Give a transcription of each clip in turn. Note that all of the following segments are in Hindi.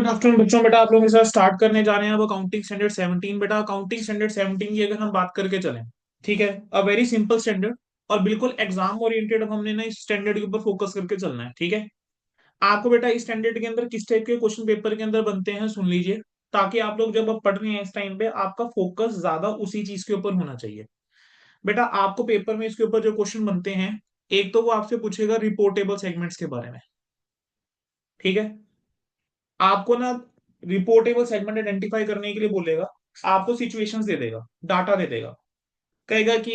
गुड आफ्टरनून बच्चों। बेटा आप लोगों के साथ स्टार्ट करने जा रहे हैं अब अकाउंटिंग स्टैंडर्ड 17। बेटा अकाउंटिंग स्टैंडर्ड 17 की अगर हम बात करके चलें, ठीक है, अ वेरी सिंपल स्टैंडर्ड और बिल्कुल एग्जाम ओरिएंटेड। अब हमने ना इस स्टैंडर्ड के ऊपर फोकस करके चलना है, ठीक है। आपको बेटा इस स्टैंडर्ड के अंदर किस टाइप के क्वेश्चन पेपर के अंदर बनते हैं सुन लीजिए, ताकि आप लोग जब अब पढ़ रहे हैं इस टाइम पे आपका फोकस ज्यादा उसी चीज के ऊपर होना चाहिए। बेटा आपको पेपर में इसके ऊपर जो क्वेश्चन बनते हैं, एक तो वो आपसे पूछेगा रिपोर्टेबल सेगमेंट्स के बारे में, ठीक है। आपको ना रिपोर्टेबल सेगमेंट आइडेंटिफाई करने के लिए बोलेगा, आपको सिचुएशंस दे देगा, डाटा दे देगा, कहेगा कि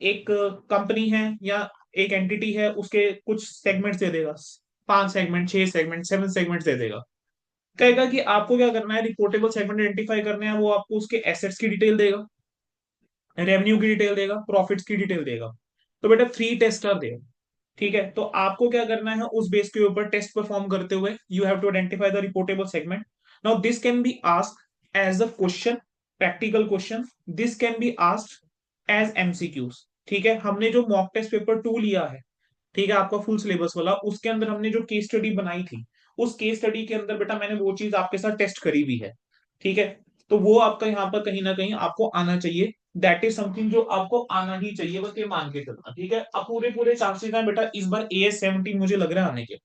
एक कंपनी है या एक एंटिटी है, उसके कुछ सेगमेंट्स दे देगा, 5 सेगमेंट, 6 सेगमेंट, 7 सेगमेंट दे देगा। कहेगा कि आपको क्या करना है, रिपोर्टेबल सेगमेंट आइडेंटिफाई करने हैं, वो आपको उसके एसेट्स की डिटेल देगा, रेवेन्यू की डिटेल देगा, प्रॉफिट्स की डिटेल देगा। तो बेटा 3 टेस्ट आर देगा, ठीक है। तो आपको क्या करना है, उस बेस के ऊपर टेस्ट परफॉर्म करते हुए you have to identify the reportable segment. Now this can be asked as a question, practical question. This can be asked as MCQs, ठीक है। हमने जो मॉक टेस्ट पेपर 2 लिया है, ठीक है, आपका फुल सिलेबस वाला, उसके अंदर हमने जो केस स्टडी बनाई थी, उस केस स्टडी के अंदर बेटा मैंने वो चीज आपके साथ टेस्ट करी भी है, ठीक है। तो वो आपका यहाँ पर कहीं ना कहीं आपको आना चाहिए। दैट इज समथिंग जो आपको आना ही चाहिए, बस ये मान के चलना, ठीक है। अब पूरे पूरे चांसेस हैं बेटा इस बार AS 17 मुझे लग रहा है आने के।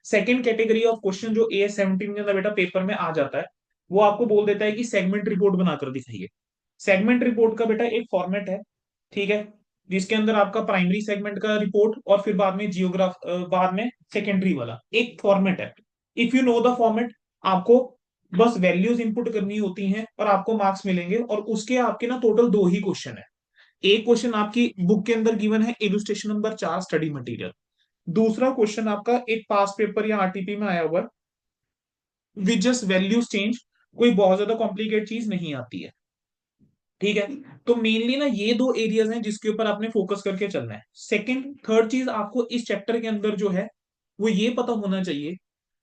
सेकंड कैटेगरी ऑफ क्वेश्चन जो AS 17 के अंदर बेटा पेपर में आ जाता है, वो आपको बोल देता है कि सेगमेंट रिपोर्ट बनाकर दिखाइए। सेगमेंट रिपोर्ट का बेटा एक फॉर्मेट है, ठीक है, जिसके अंदर आपका प्राइमरी सेगमेंट का रिपोर्ट और फिर बाद में बाद में सेकेंडरी वाला एक फॉर्मेट है। If you know the format, आपको बस वैल्यूज इंपुट करनी होती हैं और आपको मार्क्स मिलेंगे। और उसके आपके ना टोटल 2 ही क्वेश्चन है। एक क्वेश्चन आपकी बुक के अंदर गिवन है, इलुस्ट्रेशन नंबर 4 स्टडी मटेरियल। दूसरा क्वेश्चन आपका एक पास पेपर या आरटीपी में आया हुआ, विच जस्ट वैल्यूज चेंज, कोई बहुत ज्यादा कॉम्प्लिकेट चीज नहीं आती है, ठीक है। तो मेनली ना ये 2 एरियाज हैं जिसके ऊपर आपने फोकस करके चलना है। सेकंड थर्ड चीज आपको इस चैप्टर के अंदर जो है वो ये पता होना चाहिए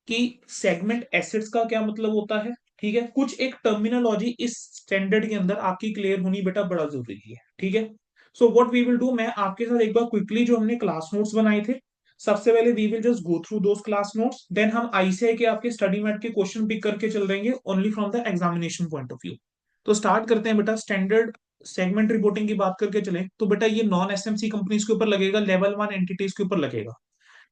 कि सेगमेंट एसेट्स का क्या मतलब होता है, ठीक है। कुछ एक टर्मिनोलॉजी इस स्टैंडर्ड के अंदर आपकी क्लियर होनी बेटा बड़ा जरूरी है, ठीक है। So what we will do, मैं आपके साथ एक बार क्विकली जो हमने क्लास नोट्स बनाए थे, सबसे पहले we will just go through those class notes, then हम आईसीआई के आपके स्टडी मैट के क्वेश्चन पिक करके चल देंगे only from the examination point of view. तो स्टार्ट करते हैं बेटा। स्टैंडर्ड सेगमेंट रिपोर्टिंग की बात करके चले तो बेटा ये नॉन एसएमसी कंपनीज के ऊपर लगेगा, लेवल 1 एंटिटीज के ऊपर लगेगा,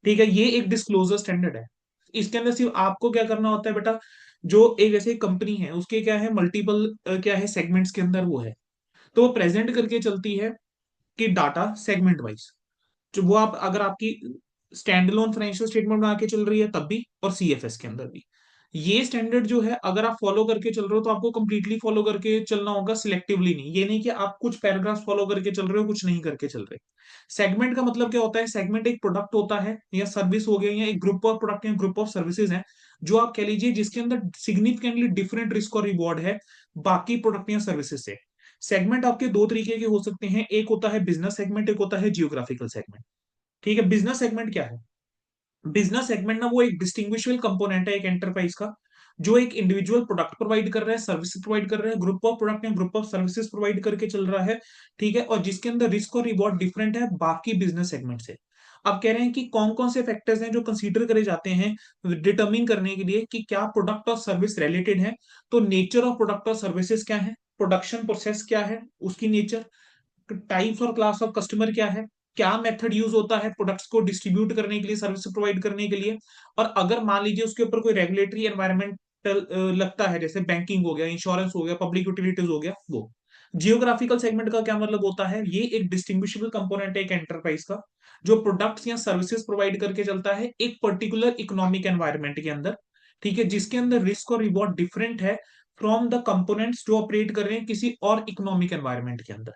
ठीक है। ये एक डिस्क्लोजर स्टैंडर्ड है। इसके अंदर सिर्फ आपको क्या करना होता है बेटा, जो एक जैसे कंपनी है उसके क्या है मल्टीपल क्या है सेगमेंट्स के अंदर वो है, तो वो प्रेजेंट करके चलती है कि डाटा सेगमेंट वाइज, जो वो आप अगर आपकी स्टैंड अलोन फाइनेंशियल स्टेटमेंट बना के चल रही है तब भी, और सीएफएस के अंदर भी। ये स्टैंडर्ड जो है अगर आप फॉलो करके चल रहे हो तो आपको कंप्लीटली फॉलो करके चलना होगा, सिलेक्टिवली नहीं। ये नहीं कि आप कुछ पैराग्राफ फॉलो करके चल रहे हो, कुछ नहीं करके चल रहे। सेगमेंट का मतलब क्या होता है, सेगमेंट एक प्रोडक्ट होता है या सर्विस हो गया, या एक ग्रुप ऑफ प्रोडक्ट या ग्रुप ऑफ सर्विसेज है, जो आप कह लीजिए जिसके अंदर सिग्निफिकेंटली डिफरेंट रिस्क और रिवॉर्ड है बाकी प्रोडक्ट या सर्विसेज से। सेगमेंट आपके 2 तरीके के हो सकते हैं, एक होता है बिजनेस सेगमेंट, एक होता है जियोग्राफिकल सेगमेंट, ठीक है। बिजनेस सेगमेंट क्या है, बिजनेस सेगमेंट ना वो एक डिस्टिंग्विशेबल कंपोनेंट है एक एंटरप्राइज का, जो एक इंडिविजुअल प्रोडक्ट प्रोवाइड कर रहा है, सर्विस प्रोवाइड कर रहा है, ग्रुप ऑफ प्रोडक्ट या ग्रुप ऑफ सर्विसेज प्रोवाइड करके चल रहा है, ठीक है। और जिसके अंदर रिस्क और रिवॉर्ड डिफरेंट है बाकी बिजनेस सेगमेंट से। अब कह रहे हैं कि कौन कौन से फैक्टर्स हैं जो कंसीडर करे जाते हैं डिटरमिन करने के लिए कि क्या प्रोडक्ट और सर्विस रिलेटेड है। तो नेचर ऑफ प्रोडक्ट और सर्विसेज क्या है, प्रोडक्शन प्रोसेस क्या है उसकी नेचर, टाइप्स और क्लास ऑफ कस्टमर क्या है, क्या मेथड यूज होता है प्रोडक्ट्स को डिस्ट्रीब्यूट करने के लिए, सर्विस प्रोवाइड करने के लिए। और अगर मान लीजिए उसके ऊपर कोई रेगुलेटरी एनवायरमेंटल लगता है, जैसे बैंकिंग हो गया, इंश्योरेंस हो गया, पब्लिक यूटिलिटीज हो गया वो। जियोग्राफिकल सेगमेंट का क्या मतलब होता है, ये एक डिस्टिंग्विशेबल कंपोनेंट है एक एंटरप्राइज का, जो प्रोडक्ट्स या सर्विसेज प्रोवाइड करके चलता है एक पर्टिकुलर इकोनॉमिक एनवायरमेंट के अंदर, ठीक है, जिसके अंदर रिस्क और रिवॉर्ड डिफरेंट है फ्रॉम द कंपोनेंट्स जो ऑपरेट कर रहे हैं किसी और इकोनॉमिक एनवायरमेंट के अंदर।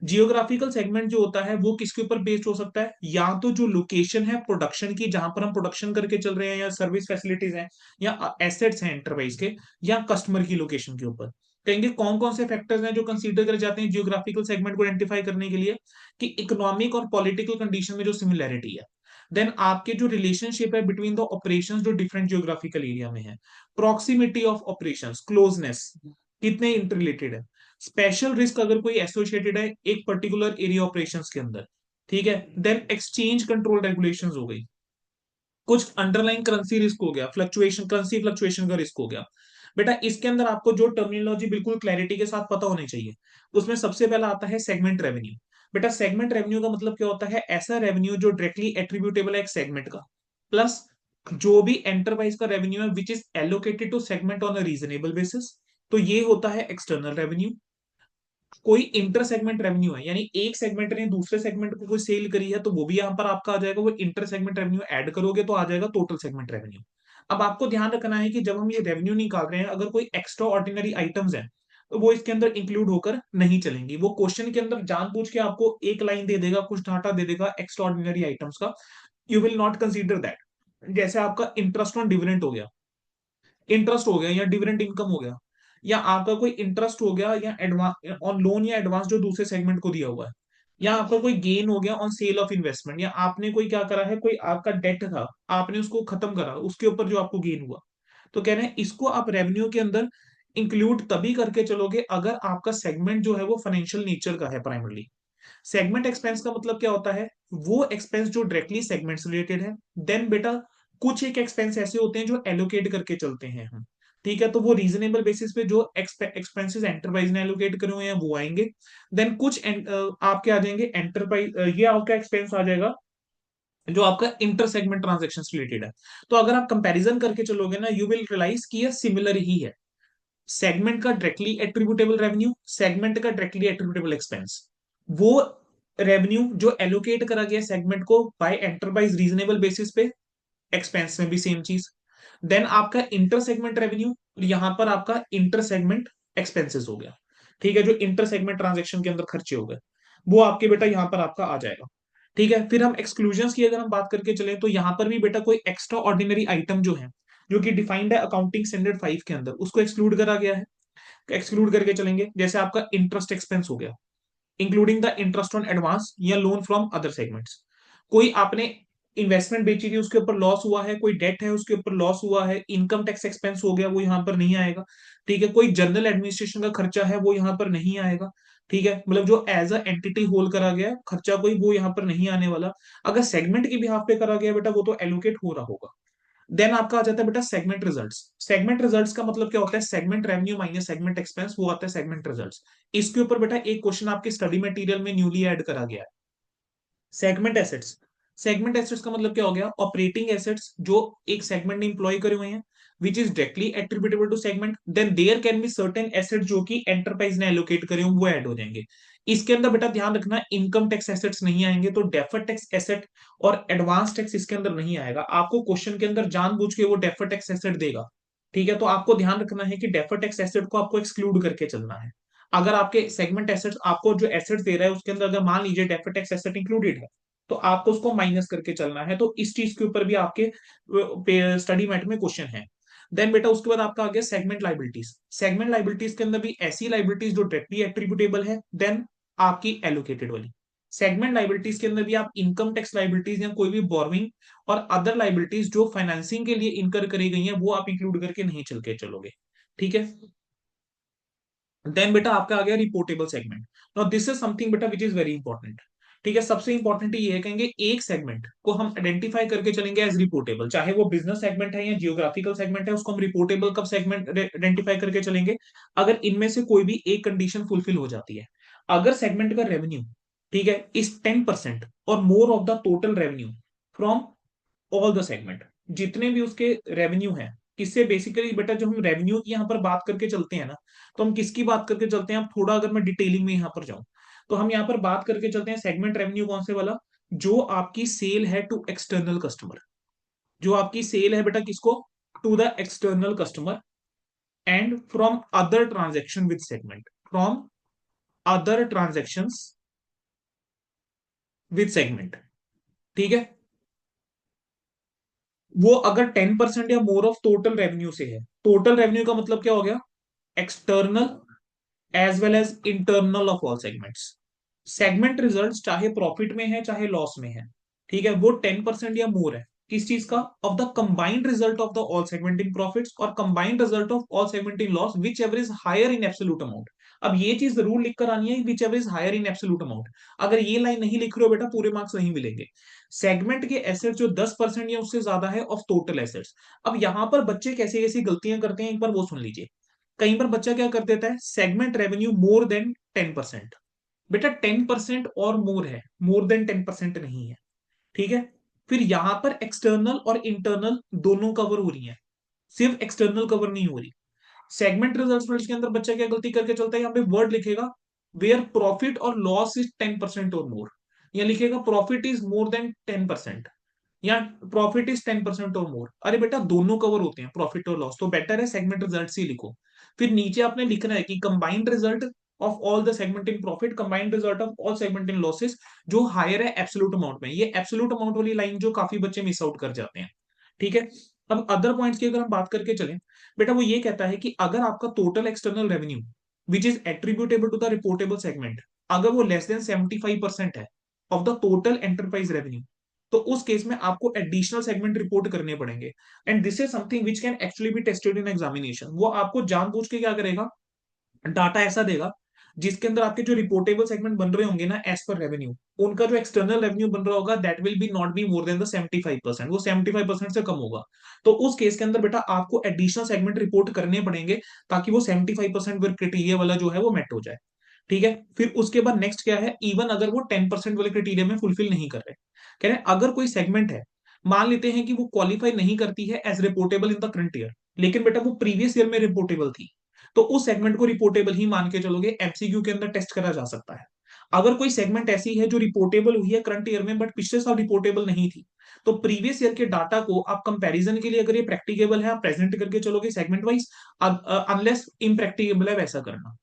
जियोग्राफिकल सेगमेंट जो होता है वो किसके ऊपर बेस्ड हो सकता है, या तो जो लोकेशन है प्रोडक्शन की जहां पर हम प्रोडक्शन करके चल रहे हैं, या सर्विस फैसिलिटीज हैं, या एसेट्स हैं एंटरप्राइज के, या कस्टमर की लोकेशन के ऊपर। कहेंगे कौन कौन से फैक्टर्स हैं जो कंसीडर करे जाते हैं जियोग्राफिकल सेगमेंट को आइडेंटिफाई करने के लिए, कि इकोनॉमिक और पॉलिटिकल कंडीशन में जो सिमिलैरिटी है, देन आपके जो रिलेशनशिप है बिटवीन द ऑपरेशंस जो डिफरेंट जियोग्राफिकल एरिया में है, प्रॉक्सिमिटी ऑफ ऑपरेशंस, क्लोजनेस, कितने इंटररिलेटेड है, स्पेशल रिस्क अगर कोई एसोसिएटेड है एक पर्टिकुलर एरिया ऑपरेशंस के अंदर, ठीक है। देन एक्सचेंज कंट्रोल रेगुलेशंस हो गई, कुछ अंडरलाइन करेंसी रिस्क हो गया, फ्लक्चुएशन, करेंसी फ्लक्चुएशन का रिस्क हो गया। बेटा इसके अंदर आपको जो टर्मिनोलॉजी बिल्कुल क्लैरिटी के साथ पता होनी चाहिए, उसमें सबसे पहला आता है सेगमेंट रेवेन्यू। बेटा सेगमेंट रेवेन्यू का मतलब क्या होता है? ऐसा रेवेन्यू जो डायरेक्टली एट्रीब्यूटेबल है एक सेगमेंट का, प्लस जो भी एंटरप्राइज का रेवेन्यू है which is allocated to segment on a reasonable basis, तो ये होता है एक्सटर्नल रेवेन्यू। कोई इंटर सेगमेंट रेवेन्यू है, यानी एक सेगमेंट ने दूसरे सेगमेंट को कोई सेल करी है, तो वो भी यहां पर आपका आ जाएगा, वो इंटर सेगमेंट रेवेन्यू ऐड करोगे तो आ जाएगा टोटल सेगमेंट रेवेन्यू। अब आपको ध्यान रखना है कि जब हम ये रेवेन्यू निकाल रहे हैं, अगर कोई एक्स्ट्रा ऑर्डिनरी आइटम्स है तो वो इसके अंदर इंक्लूड होकर नहीं चलेंगी। वो क्वेश्चन के अंदर जानबूझ के आपको एक लाइन दे देगा, कुछ डाटा दे देगा एक्स्ट्रा ऑर्डिनरी आइटम्स का, you will not consider that. जैसे आपका इंटरेस्ट ऑन डिविडेंड हो गया, इंटरेस्ट हो गया या डिविडेंड इनकम हो गया, या आपका कोई इंटरेस्ट हो गया या एडवांस ऑन लोन या एडवांस जो दूसरे सेगमेंट को दिया हुआ है, या आपका कोई गेन हो गया ऑन सेल ऑफ इन्वेस्टमेंट, या आपने कोई क्या करा है, कोई आपका डेट था आपने उसको खत्म करा, उसके ऊपर जो आपको गेन हुआ, तो कह रहे हैं इसको आप रेवेन्यू के अंदर इंक्लूड तभी करके चलोगे अगर आपका सेगमेंट जो है वो फाइनेंशियल नेचर का है प्राइमरली। सेगमेंट एक्सपेंस का मतलब क्या होता है? वो एक्सपेंस जो डायरेक्टली सेगमेंट से रिलेटेड है। देन बेटा कुछ एक एक्सपेंस ऐसे होते हैं जो एलोकेट करके चलते हैं हम, ठीक है, तो वो रीजनेबल बेसिस पे जो एक्सपेंसेस एंटरप्राइज ने एलोकेट करे हुए हैं वो आएंगे। देन कुछ आपके आ जाएंगे एंटरप्राइज, ये आपका एक्सपेंस आ जाएगा जो आपका इंटर सेगमेंट ट्रांजेक्शन रिलेटेड है। तो अगर आप कंपैरिजन करके चलोगे ना, यू विल रियलाइज कि ये सिमिलर ही है। सेगमेंट का डायरेक्टली एट्रीब्यूटेबल रेवेन्यू, सेगमेंट का डायरेक्टली एट्रीब्यूटेबल एक्सपेंस, वो रेवेन्यू जो एलोकेट करा गया सेगमेंट को बाय एंटरप्राइज रीजनेबल बेसिस पे, एक्सपेंस में भी सेम चीज। देन आपका इंटर सेगमेंट रेवेन्यू, यहां पर आपका इंटर सेगमेंट एक्सपेंसेस हो गया, ठीक है, जो इंटर सेगमेंट ट्रांजेक्शन के अंदर खर्चे हो गए, वो आपके बेटा यहां पर आपका आ जाएगा। ठीक है, फिर हम एक्सक्लूजन्स की अगर हम बात करके चले तो यहां पर भी बेटा कोई एक्स्ट्रा ऑर्डिनरी आइटम जो है, जो कि डिफाइंड है अकाउंटिंग स्टैंडर्ड 5 के अंदर, उसको एक्सक्लूड करा गया है। एक्सक्लूड करके चलेंगे, जैसे आपका इंटरेस्ट एक्सपेंस हो गया, including the interest on advance या लोन फ्रॉम अदर सेगमेंट्स। कोई आपने इन्वेस्टमेंट बेची थी उसके ऊपर लॉस हुआ है, कोई डेट है उसके ऊपर लॉस हुआ है, इनकम टैक्स एक्सपेंस हो गया, वो यहां पर नहीं आएगा। ठीक है, कोई जनरल एडमिनिस्ट्रेशन का खर्चा है वो यहां पर नहीं आएगा। ठीक है, मतलब जो एज अ एंटिटी होल्ड करा गया है खर्चा कोई, वो यहां पर नहीं आने वाला। अगर सेगमेंट की बिहाफ पे करा गया बेटा वो तो एलोकेट हो रहा होगा। देन आपका आ जाता है बेटा सेगमेंट रिजल्ट्स। सेगमेंट रिजल्ट्स का मतलब क्या होता है? Segment revenue minus segment expense, वो आता है सेगमेंट रिजल्ट्स। इसके ऊपर बेटा एक क्वेश्चन आपके स्टडी मटेरियल में न्यूली ऐड करा गया है, सेगमेंट एसेट्स। सेगमेंट एसेट्स का मतलब क्या हो गया? ऑपरेटिंग एसेट्स जो एक सेगमेंट ने इंप्लॉय करे हुए हैं, which is directly attributable to segment. Then there can be certain asset जो कि एंटरप्राइज ने एलोकेट करे हों, वो ऐड हो जाएंगे। इसके अंदर बेटा ध्यान रखना इनकम टैक्स एसेट्स नहीं आएंगे, तो डेफर्ड टैक्स एसेट और एडवांस टैक्स इसके अंदर नहीं आएगा। आपको क्वेश्चन के अंदर जानबूझ के वो डेफर्ड टैक्स एसेट देगा। ठीक है, तो आपको ध्यान रखना है कि डेफर्ड टैक्स एसेट को आपको एक्सक्लूड करके चलना है। अगर आपके सेगमेंट एसेट्स आपको जो एसेट्स दे रहा है उसके अंदर अगर मान लीजिए डेफर्ड टैक्स एसेट इंक्लूडेड है, तो आपको उसको माइनस करके चलना है। तो इस चीज के ऊपर भी आपके स्टडी मैट में क्वेश्चन है। देन बेटा उसके बाद आपका आ गया सेगमेंट लाइबिलिटीज। सेगमेंट लाइबिलिटीज के अंदर भी ऐसी लाइबिलिटीज जो डायरेक्टली एट्रीब्यूटेबल है, देन आपकी एलोकेटेड वाली। सेगमेंट लाइबिलिटीज के अंदर भी आप इनकम टैक्स लाइबिलिटीज या कोई भी बोर्विंग और अदर लाइबिलिटीज जो फाइनेंसिंग के लिए इनकर करी गई हैं वो आप इंक्लूड करके नहीं चल के चलोगे। ठीक है, देन बेटा आपका आ गया reportable segment. Now this is something बेटा विच इज वेरी इंपॉर्टेंट। ठीक है, सबसे इंपॉर्टेंट ये है, कहेंगे एक सेगमेंट को हम आइडेंटिफाई करके चलेंगे एज रिपोर्टेबल, चाहे वो बिजनेस सेगमेंट है या जियोग्राफिकल सेगमेंट है, उसको हम रिपोर्टेबल कब सेगमेंट आइडेंटिफाई करके चलेंगे? अगर इनमें से कोई भी एक कंडीशन फुलफिल हो जाती है। अगर सेगमेंट का रेवेन्यू, ठीक है, इस 10% और more of the total revenue from all the segment, जितने भी उसके रेवेन्यू है, किससे बेसिकली बेटा जो हम रेवेन्यू की यहाँ पर बात करके चलते हैं ना, तो हम किसकी बात करके चलते हैं? अब थोड़ा अगर मैं डिटेलिंग में यहाँ पर जाऊं, तो हम यहाँ पर बात करके चलते हैं सेगमेंट रेवेन्यू कौन से वाला? जो आपकी सेल है टू एक्सटर्नल कस्टमर, जो आपकी सेल है बेटा किसको? To the external customer, and from other transaction with segment, from other transaction with segment. ठीक है, वो अगर 10% या मोर ऑफ टोटल रेवेन्यू से है, टोटल रेवेन्यू का मतलब क्या हो गया? External as well as internal of all segments. Segment results चाहे प्रॉफिट में है चाहे लॉस में है, ठीक है, वो 10% या मोर है किस चीज का? Of the combined result of the all segment in profits और combined result of all segment in loss, whichever is higher in absolute amount. अब ये चीज जरूर लिख कर आनी है, whichever is higher in absolute amount. अगर ये लाइन नहीं लिख रहे हो बेटा, पूरे मार्क्स नहीं मिलेंगे। सेगमेंट के एसेट्स जो 10% या उससे ज्यादा है ऑफ टोटल एसेट्स। अब यहां पर बच्चे कैसे कैसी गलतियां करते हैं, एक बार वो सुन लीजिए। कई बार बच्चा क्या कर देता है, सेगमेंट रेवेन्यू मोर देन 10%। बेटा 10% और मोर है, मोर देन 10% नहीं है। ठीक है। फिर यहां पर एक्सटर्नल और इंटरनल दोनों कवर हो रही है, सिर्फ एक्सटर्नल कवर नहीं हो रही। सेगमेंट रिजल्ट के अंदर बच्चा क्या गलती करके चलता है, यहाँ पे वर्ड लिखेगा वेयर प्रॉफिट और लॉस इज 10% और मोर, या लिखेगा प्रॉफिट इज मोर देन 10%, या प्रॉफिट इज 10% और मोर। अरे बेटा दोनों कवर होते हैं, प्रॉफिट और लॉस, तो बेटर है सेगमेंट रिजल्ट ही लिखो। फिर नीचे आपने लिखना है कि combined result of all the segment in profit, combined result of all segment in losses, जो हायर है एब्सोल्यूट अमाउंट में। ये एब्सोल्यूट अमाउंट वाली लाइन जो काफी बच्चे मिस आउट कर जाते हैं। ठीक है। अब अदर पॉइंट्स की अगर हम बात करके चलें, बेटा वो ये कहता है कि अगर आपका total external revenue which is attributable to the reportable segment, अगर वो लेस देन 75% है of the total enterprise revenue, तो उस केस में आपको एडिशनल सेगमेंट रिपोर्ट करने पड़ेंगे। And this is something which can actually be tested in examination. वो आपको जानबूझ के क्या करेगा, डाटा ऐसा देगा जिसके अंदर आपके जो रिपोर्टेबल सेगमेंट बन रहे होंगे ना एज पर रेवेन्यू, उनका जो एक्सटर्नल रेवेन्यू बन रहा होगा that will be not be more than the 75%, वो 75% से कम होगा। तो उस केस के अंदर बेटा आपको एडिशनल सेगमेंट रिपोर्ट करने पड़ेंगे, ताकि वो 75% क्राइटेरिया वाला जो है वो मेट हो जाए। ठीक है। फिर उसके बाद नेक्स्ट क्या है, इवन अगर वो 10% वाले क्राइटेरिया में फुलफिल नहीं कर रहे, कह रहे हैं अगर कोई सेगमेंट है, मान लेते हैं कि वो क्वालिफाई नहीं करती है as reportable in the current year, लेकिन बेटा वो प्रीवियस ईयर में रिपोर्टेबल थी, तो उस सेगमेंट को रिपोर्टेबल ही मान के चलोगे, एमसीक्यू के अंदर टेस्ट करा जा सकता है। अगर कोई सेगमेंट ऐसी है जो रिपोर्टेबल हुई है करंट ईयर में बट पिछले साल रिपोर्टेबल नहीं थी, तो प्रीवियस ईयर के डाटा को आप कंपैरिजन के लिए अगर ये प्रैक्टिकेबल है आप प्रेजेंट करके चलोगे सेगमेंट वाइज, अनलेस इम्प्रैक्टिकेबल है वैसा करना।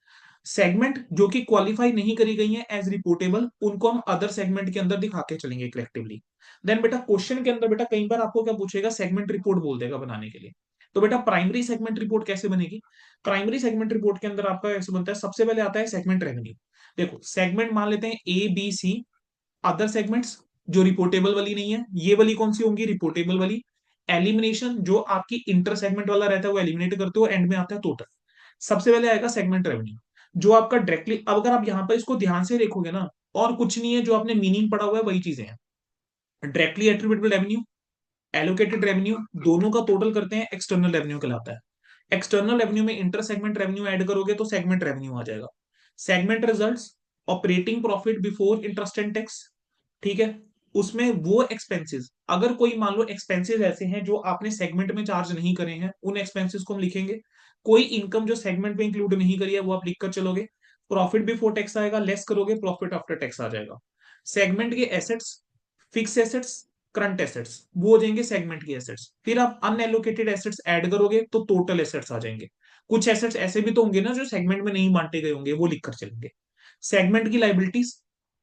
सेगमेंट जो कि क्वालिफाई नहीं करी गई है एज रिपोर्टेबल, उनको हम अदर सेगमेंट के अंदर दिखा के चलेंगे कलेक्टिवली। देन बेटा क्वेश्चन के अंदर बेटा कई बार आपको क्या पूछेगा, सेगमेंट रिपोर्ट बोल देगा बनाने के लिए। तो बेटा प्राइमरी सेगमेंट रिपोर्ट कैसे बनेगी, प्राइमरी सेगमेंट रिपोर्ट के अंदर आपका ऐसे बनता है, सबसे पहले आता है सेगमेंट रेवेन्यू। देखो सेगमेंट मान लेते हैं A B C, other segments जो रिपोर्टेबल वाली नहीं है, ये वाली कौन सी होंगी, रिपोर्टेबल वाली। एलिमिनेशन जो आपकी इंटर सेगमेंट वाला रहता है वो एलिमिनेट करते हो, एंड में आता है टोटल। सबसे पहले आएगा सेगमेंट रेवेन्यू, जो आपका डायरेक्टली, अब अगर आप यहां पर इसको ध्यान से देखोगे ना, और कुछ नहीं है, जो आपने मीनिंग पढ़ा हुआ है वही चीजें हैं। Directly attributable revenue, allocated revenue, दोनों का टोटल करते हैं एक्सटर्नल रेवेन्यू कहलाता है। एक्सटर्नल रेवेन्यू में इंटर सेगमेंट रेवेन्यू ऐड करोगे तो सेगमेंट रेवेन्यू आ जाएगा। Segment results, operating profit before interest and tax. ठीक है। उसमें वो एक्सपेंसेस, अगर कोई मान लो एक्सपेंसेस ऐसे हैं जो आपने सेगमेंट में चार्ज नहीं करे हैं, उन एक्सपेंसेस को हम लिखेंगे। कोई इनकम जो सेगमेंट में इंक्लूड नहीं करी है वो आप लिखकर चलोगे। प्रॉफिट बिफोर टैक्स आएगा, लेस करोगे प्रॉफिट आफ्टर टैक्स आ जाएगा। सेगमेंट के assets, fix assets, current assets, वो हो जाएंगे सेगमेंट की एसेट्स। फिर आप अनएलोकेटेड एसेट्स ऐड करोगे तो टोटल एसेट्स आ जाएंगे। कुछ एसेट्स ऐसे भी तो होंगे ना जो सेगमेंट में नहीं बांटे गए होंगे, वो लिखकर चलेंगे। सेगमेंट की liabilities,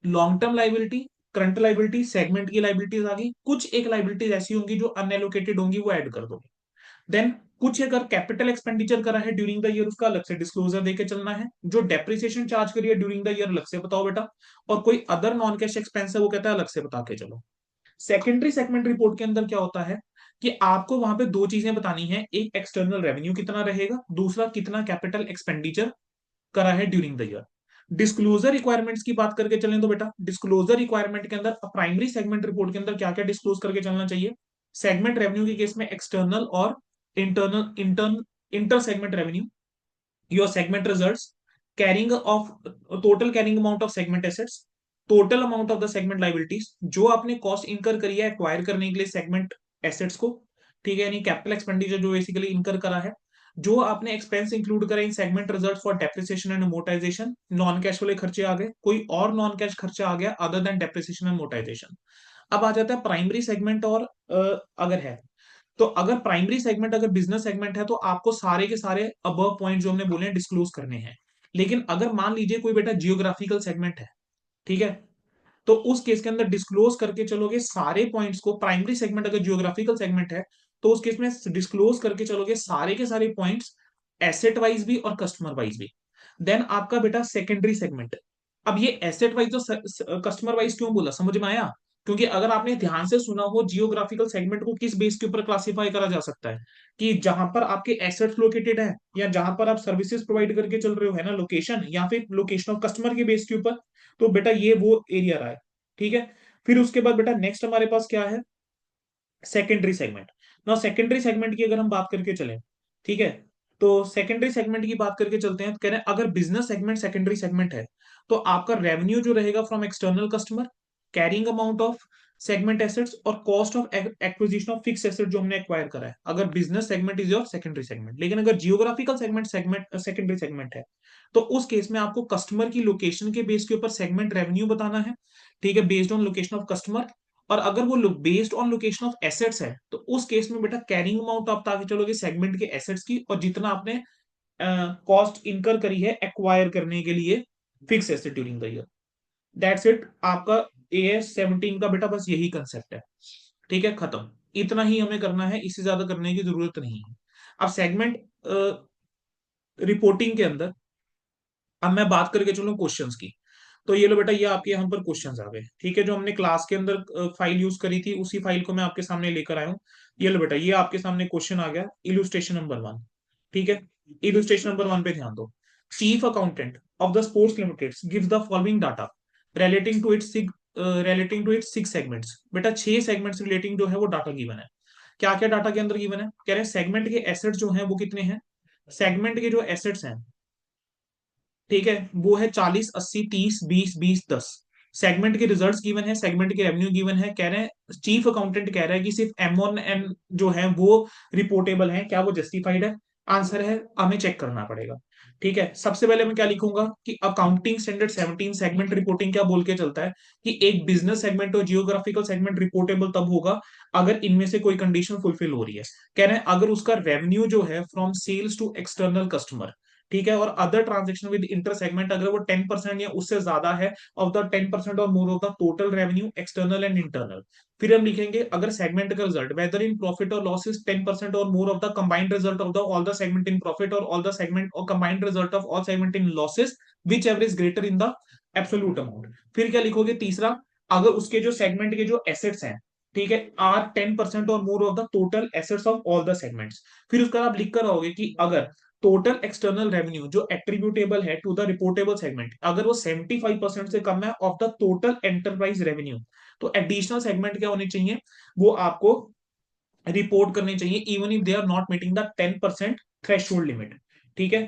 long term liability, current liability, segment की लाइबिलिटीज आ गई। कुछ एक लाइबिलिटीज ऐसी होंगी जो अनएलोकेटेड होंगी, वो ऐड कर दोगे। देन कुछ अगर कैपिटल एक्सपेंडिचर करा है ड्यूरिंग द ईयर, उसका अलग से डिस्क्लोजर देके चलना है। जो डेप्रिसिएशन चार्ज करी है ड्यूरिंग द ईयर, अलग से बताओ बेटा। और कोई अदर नॉन कैश एक्सपेंस है वो कहता है अलग से बता के चलो। सेकेंडरी सेगमेंट रिपोर्ट के अंदर क्या होता है कि आपको वहां पे दो चीजें बतानी है, एक एक्सटर्नल रेवेन्यू कितना रहेगा, दूसरा कितना कैपिटल एक्सपेंडिचर करा है during the year. Disclosure requirements की बात करके चलें तो बेटा डिस्क्लोजर रिक्वायरमेंट के अंदर प्राइमरी सेगमेंट रिपोर्ट के अंदर क्या क्या डिस्क्लोज करके चलना चाहिए। सेगमेंट रेवेन्यू के केस में एक्सटर्नल और internal, inter segment revenue, your segment results, carrying of total carrying amount of segment assets, total amount of the segment liabilities, जो आपने कॉस्ट इनकर करी है एक्वायर करने के लिए सेगमेंट एसेट्स को। ठीक है, यानी कैपिटल एक्सपेंडिचर जो बेसिकली इनकर करा है, जो आपने एक्सपेंस इंक्लूड करा इन segment result for depreciation and amortisation, non cash वाले खर्चे आ गए, कोई और नॉन कैश खर्चा आ गया other than depreciation and amortisation. अब आ जाता है प्राइमरी सेगमेंट, और अगर है तो, अगर प्राइमरी सेगमेंट अगर बिजनेस सेगमेंट है तो आपको सारे के सारे अबव पॉइंट जो हमने बोले हैं डिस्क्लोज करने हैं। लेकिन अगर मान लीजिए कोई बेटा जियोग्राफिकल सेगमेंट है, ठीक है, तो उस केस के अंदर डिस्क्लोज करके चलोगे सारे पॉइंट्स को। प्राइमरी सेगमेंट अगर जियोग्राफिकल सेगमेंट है तो उस केस में डिस्क्लोज करके चलोगे सारे के सारे पॉइंट्स, एसेट वाइज भी और कस्टमर वाइज भी। देन आपका बेटा सेकेंडरी सेगमेंट। अब ये एसेट वाइज और कस्टमर वाइज क्यों बोला, समझ में आया। क्योंकि अगर आपने ध्यान से सुना हो, जियोग्राफिकल सेगमेंट को किस बेस के ऊपर क्लासिफाई करा जा सकता है, कि जहां पर आपके एसेट्स लोकेटेड है या जहां पर आप सर्विसेज प्रोवाइड करके चल रहे हो, है ना, लोकेशन या फिर लोकेशन ऑफ कस्टमर के बेस के ऊपर, तो बेटा ये वो एरिया रहा है। ठीक है। फिर उसके बाद बेटा नेक्स्ट हमारे पास क्या है, सेकेंडरी सेगमेंट। ना सेकेंडरी सेगमेंट की अगर हम बात करके चलें, ठीक है, तो सेकेंडरी सेगमेंट की बात करके चलते हैं, तो कह रहे हैं अगर बिजनेस सेगमेंट सेकेंडरी सेगमेंट है, तो आपका रेवेन्यू जो रहेगा from external customer, carrying amount of segment assets और cost of acquisition of fixed asset जो हमने एक्वायर करा है, अगर business segment is your secondary segment. लेकिन अगर geographical segment segment secondary segment है, तो उस केस में आपको कस्टमर की लोकेशन के बेस के ऊपर सेगमेंट रेवेन्यू बताना है। ठीक है, based on location of customer. और अगर वो based on location of assets है, तो उस केस में बेटा कैरिंग अमाउंट आप ताकि चलोगे सेगमेंट के एसेट्स की, और जितना आपने कॉस्ट इनकर करी है एक्वायर करने के लिए fix asset during the year. That's it आपका AS 17 का बेटा बस यही कंसेप्ट है। ठीक है, खत्म। इतना ही हमें करना है, इससे ज्यादा करने की जरूरत नहीं है। अब सेगमेंट रिपोर्टिंग के अंदर अब मैं बात करके चलूं क्वेश्चंस की। तो ये लो बेटा, ये आपके यहाँ पर क्वेश्चंस आ गए। ठीक है, जो हमने क्लास के अंदर फाइल यूज करी थी, उसी फाइल को मैं आपके सामने लेकर आया हूँ। ये लो बेटा, ये आपके सामने क्वेश्चन आ गया, इलुस्ट्रेशन नंबर 1। ठीक है, इलुस्ट्रेशन नंबर 1 पे ध्यान दो। Chief accountant of the sports limited gives the following data relating to its relating to its 6 segments. बेटा 6 सेगमेंट्स रिलेटिंग जो है वो डाटा गिवन है। क्या क्या डाटा के अंदर गिवन है, कह रहे हैं सेगमेंट के एसेट्स जो हैं वो कितने हैं, सेगमेंट के जो एसेट्स हैं, ठीक है, वो है 40 80 30 20 20 10। सेगमेंट के रिजल्ट्स गिवन है, सेगमेंट के रेवेन्यू गिवन है। कह रहे हैं चीफ अकाउंटेंट कह रहा है कि सिर्फ M1 N जो है वो रिपोर्टेबल है, क्या वो जस्टिफाइड है? आंसर है हमें चेक करना पड़ेगा। ठीक है, सबसे पहले मैं क्या लिखूंगा कि अकाउंटिंग स्टैंडर्ड 17 सेगमेंट रिपोर्टिंग क्या बोल के चलता है कि एक बिजनेस सेगमेंट और जियोग्राफिकल सेगमेंट रिपोर्टेबल तब होगा अगर इनमें से कोई कंडीशन फुलफिल हो रही है। कह रहे हैं अगर उसका रेवेन्यू जो है from sales to external customer, ठीक है, और other transaction with inter segment अगर वो 10% या उससे ज्यादा है ऑफ द 10% और more of the total revenue external and internal. फिर हम लिखेंगे अगर सेगमेंट का रिजल्ट वेदर इन प्रॉफिट और लॉसेस 10% और more of the combined result of the all the segment in profit और ऑल द सेगमेंट और combined result of all segment in losses which average greater in the absolute amount. फिर क्या लिखोगे तीसरा, अगर उसके जो सेगमेंट के जो एसेट्स हैं, ठीक है, आर 10% और more of the total assets of all the segments. फिर उसका आप लिख कर आओगे कि अगर टोटल एक्सटर्नल रेवेन्यू जो एट्रीब्यूटेबल है टू द रिपोर्टेबल सेगमेंट अगर वो 75% से कम है of the total enterprise revenue, तो एडिशनल सेगमेंट क्या होने चाहिए, वो आपको रिपोर्ट करने चाहिए even if they are not meeting the 10% threshold limit. ठीक है।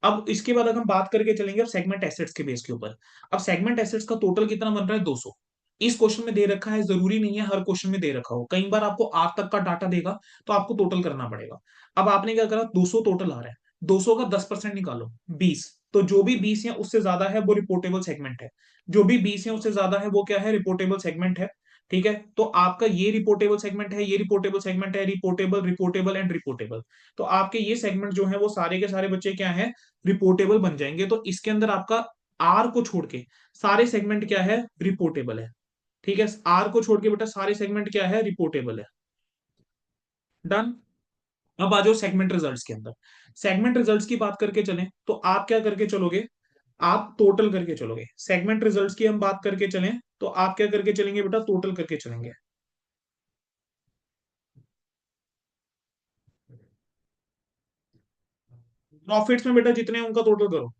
अब इसके बाद अगर हम बात करके चलेंगे अब सेगमेंट एसेट्स के बेस के ऊपर। अब सेगमेंट एसेट्स का टोटल कितना बन रहा है, 200। इस क्वेश्चन में दे रखा है, जरूरी नहीं है हर क्वेश्चन में दे रखा हो, कई बार आपको आठ तक का डाटा देगा तो आपको टोटल करना पड़ेगा। अब आपने क्या करा, 200 टोटल आ रहा है, 200 का 10% निकालो, 20। तो जो भी 20 या उससे ज्यादा है वो रिपोर्टेबल सेगमेंट है, जो भी 20 या उससे ज्यादा है वो क्या है, रिपोर्टेबल सेगमेंट है। ठीक है, तो आपका ये रिपोर्टेबल सेगमेंट है, ये रिपोर्टेबल सेगमेंट है, रिपोर्टेबल रिपोर्टेबल एंड रिपोर्टेबल। तो आपके ये सेगमेंट जो है वो सारे के सारे बच्चे क्या है, रिपोर्टेबल बन जाएंगे। तो इसके अंदर आपका आर को छोड़ के सारे सेगमेंट क्या है, रिपोर्टेबल है। ठीक है, आर को छोड़ के बेटा सारे सेगमेंट क्या है, रिपोर्टेबल है। डन। अब आ जाओ सेगमेंट रिजल्ट्स के अंदर। सेगमेंट रिजल्ट्स की बात करके चलें तो आप क्या करके चलोगे, आप टोटल करके चलोगे। सेगमेंट रिजल्ट्स की हम बात करके चलें तो आप क्या करके चलेंगे बेटा, टोटल करके चलेंगे। प्रॉफिट्स में बेटा जितने हैं उनका टोटल करो।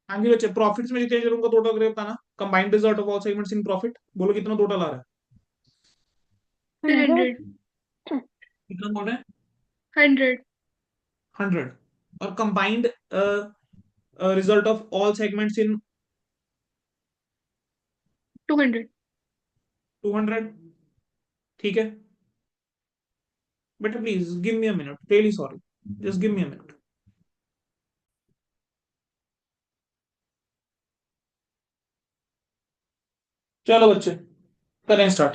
हाँ जी बच्चे, प्रॉफिट्स में जितने हैं उनका टोटल करके बताना। Combined result of all segments in profit, बोलो कितना टोटल आ रहा है, 100. कितना बोल रहे हैं, 100. 100। और combined result of all segments इन 200. 200। ठीक है बेटा, please give me a minute, really sorry, just give me a minute. चलो बच्चे, करें स्टार्ट,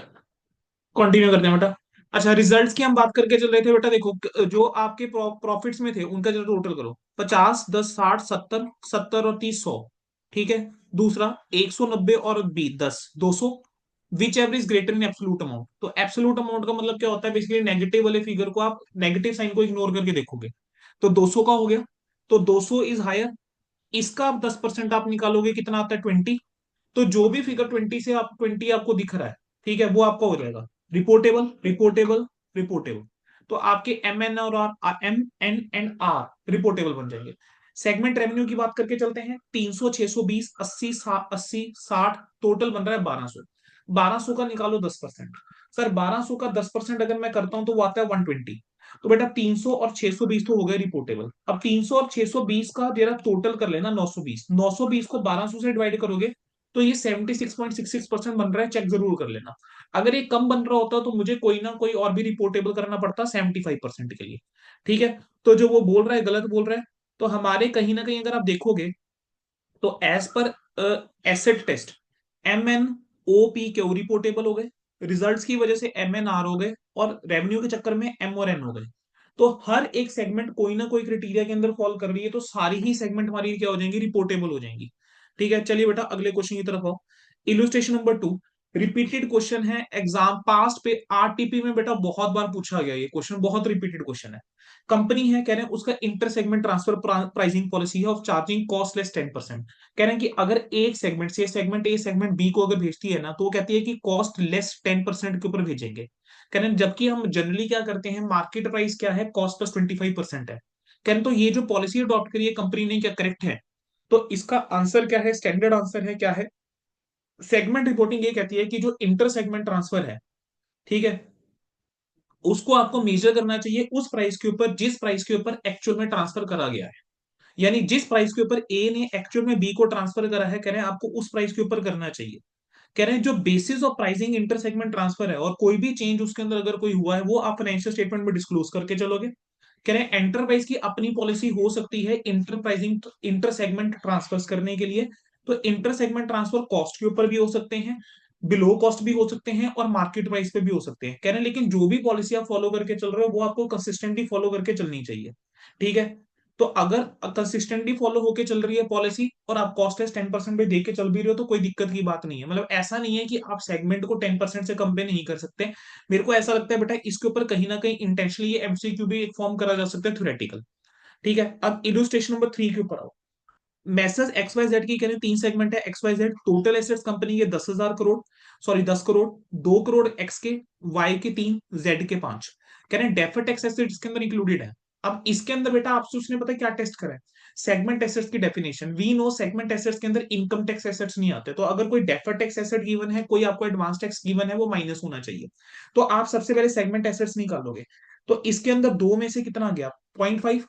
कंटिन्यू करते हैं बेटा। अच्छा, रिजल्ट्स की हम बात करके चल रहे थे बेटा, देखो जो आपके प्रॉफिट्स में थे उनका जरा टोटल करो। 50 10 60 70, 70 और 30 100। ठीक है। दूसरा 190 और 20 10 200। Which ever is greater in absolute amount. तो एब्सोल्यूट अमाउंट का मतलब क्या होता है, बेसिकली नेगेटिव वाले फिगर को आप नेगेटिव साइन को इग्नोर करके देखोगे। तो 200 का हो गया, तो 200 इज हायर। इसका आप 10% आप निकालोगे, कितना आता है 20। तो जो भी फिगर 20 से आप 20 आपको दिख रहा है, ठीक है, वो आपका हो जाएगा रिपोर्टेबल रिपोर्टेबल रिपोर्टेबल। तो आपके एम एन और R, M N and R reportable बन जाएंगे। सेगमेंट रेवेन्यू की बात करके चलते हैं, 300, 620, 80, 80, 60, टोटल बन रहा है 1200। 1200 का निकालो 10%। सर 1200 का 10% अगर मैं करता हूं तो वो आता है 120। तो बेटा 300 और 620 तो हो गए रिपोर्टेबल। अब 300 और 620 का जरा टोटल कर लेना, 920। 920 को 1200 से डिवाइड करोगे तो ये 76.66% बन रहा है, चेक जरूर कर लेना। अगर ये कम बन रहा होता तो मुझे कोई ना कोई और भी रिपोर्टेबल करना पड़ता 75% के लिए। ठीक है, तो जो वो बोल रहा है गलत बोल रहा है। तो हमारे कहीं ना कहीं अगर आप देखोगे तो as per asset test, M N O P Q reportable हो गए, रिजल्ट्स की वजह से एम एन आर हो गए, और रेवेन्यू के चक्कर में एम और एन हो गए। तो हर एक सेगमेंट कोई ना कोई क्राइटेरिया के अंदर फॉल कर रही है, तो सारी ही सेगमेंट हमारी क्या हो जाएंगी, रिपोर्टेबल हो जाएंगी। ठीक है, चलिए बेटा अगले क्वेश्चन की तरफ आओ। इलुस्ट्रेशन नंबर 2, रिपीटेड क्वेश्चन है एग्जाम पास्ट पे, आरटीपी में बेटा बहुत बार पूछा गया ये क्वेश्चन, बहुत रिपीटेड क्वेश्चन है। कंपनी है, कह रहे हैं उसका inter segment transfer pricing policy है ऑफ चार्जिंग कॉस्ट लेस 10%। कह रहे हैं कि अगर एक सेगमेंट से सेगमेंट ए सेगमेंट बी को अगर भेजती है ना, तो वो कहती है कि कॉस्ट लेस 10% के ऊपर भेजेंगे। कह रहे हैं जबकि हम जनरली क्या करते हैं, मार्केट प्राइस क्या है, कॉस्ट प्लस 25% है। कह रहे हैं तो ये जो पॉलिसी अडॉप्ट करी है कंपनी ने, क्या करेक्ट है? तो इसका आंसर क्या है, स्टैंडर्ड आंसर है क्या है, सेगमेंट रिपोर्टिंग ये कहती है कि जो इंटर सेगमेंट ट्रांसफर है, ठीक है, उसको आपको मेजर करना चाहिए उस प्राइस के ऊपर जिस प्राइस के ऊपर एक्चुअल में ट्रांसफर करा गया है। यानी जिस प्राइस के ऊपर ए ने एक्चुअल में बी को ट्रांसफर करा है, कह रहे हैं आपको उस प्राइस के ऊपर करना चाहिए। कह रहे हैं जो basis of pricing inter segment transfer है, और कोई भी चेंज उसके अंदर अगर कोई हुआ है, वो आप फाइनेंशियल स्टेटमेंट में डिस्क्लोज करके चलोगे। कह रहे हैं एंटरप्राइज की अपनी पॉलिसी हो सकती है इंटरप्राइजिंग इंटर सेगमेंट ट्रांसफर करने के लिए। तो इंटर सेगमेंट ट्रांसफर कॉस्ट के ऊपर भी हो सकते हैं, बिलो कॉस्ट भी हो सकते हैं, और मार्केट प्राइस पे भी हो सकते हैं। कह रहे हैं लेकिन जो भी पॉलिसी आप फॉलो करके चल रहे हो, वो आपको कंसिस्टेंटली फॉलो करके चलनी चाहिए। ठीक है, तो अगर कंसिस्टेंटली फॉलो होके चल रही है पॉलिसी, और आप कॉस्टलेस 10% पे दे के चल भी रहे हो, तो कोई दिक्कत की बात नहीं है। मतलब ऐसा नहीं है कि आप सेगमेंट को 10% से कम पे नहीं कर सकते। मेरे को ऐसा लगता है बेटा इसके ऊपर कहीं ना कहीं इंटेंशनली ये एमसीक्यू भी एक फॉर्म करा जा सकता है, थ्योरेटिकल। ठीक है, अब इलुस्ट्रेशन नंबर 3 के ऊपर आओ। मैसेज एक्स वाई जेड की कह रहे हैं 3 सेगमेंट है, X Y Z, total assets company के 10,000 करोड़, सॉरी 10 करोड़, 2 करोड़ एक्स के, वाई के 3, जेड के 5। कह रहे हैं डेफर्ड टैक्स एसेट इसके अंदर इंक्लूडेड है। अब इसके अंदर बेटा आपसे उसने पता है क्या टेस्ट करा है, सेगमेंट एसेट्स की definition. We know segment assets के अंदर इनकम टैक्स एसेट्स नहीं आते, तो अगर कोई डेफर्ड टैक्स एसेट गिवन है, कोई आपको एडवांस टैक्स गिवन है, वो माइनस होना चाहिए। तो आप सबसे पहले सेगमेंट एसेट्स निकालोगे। तो इसके अंदर दो में से कितना गया, 0.5,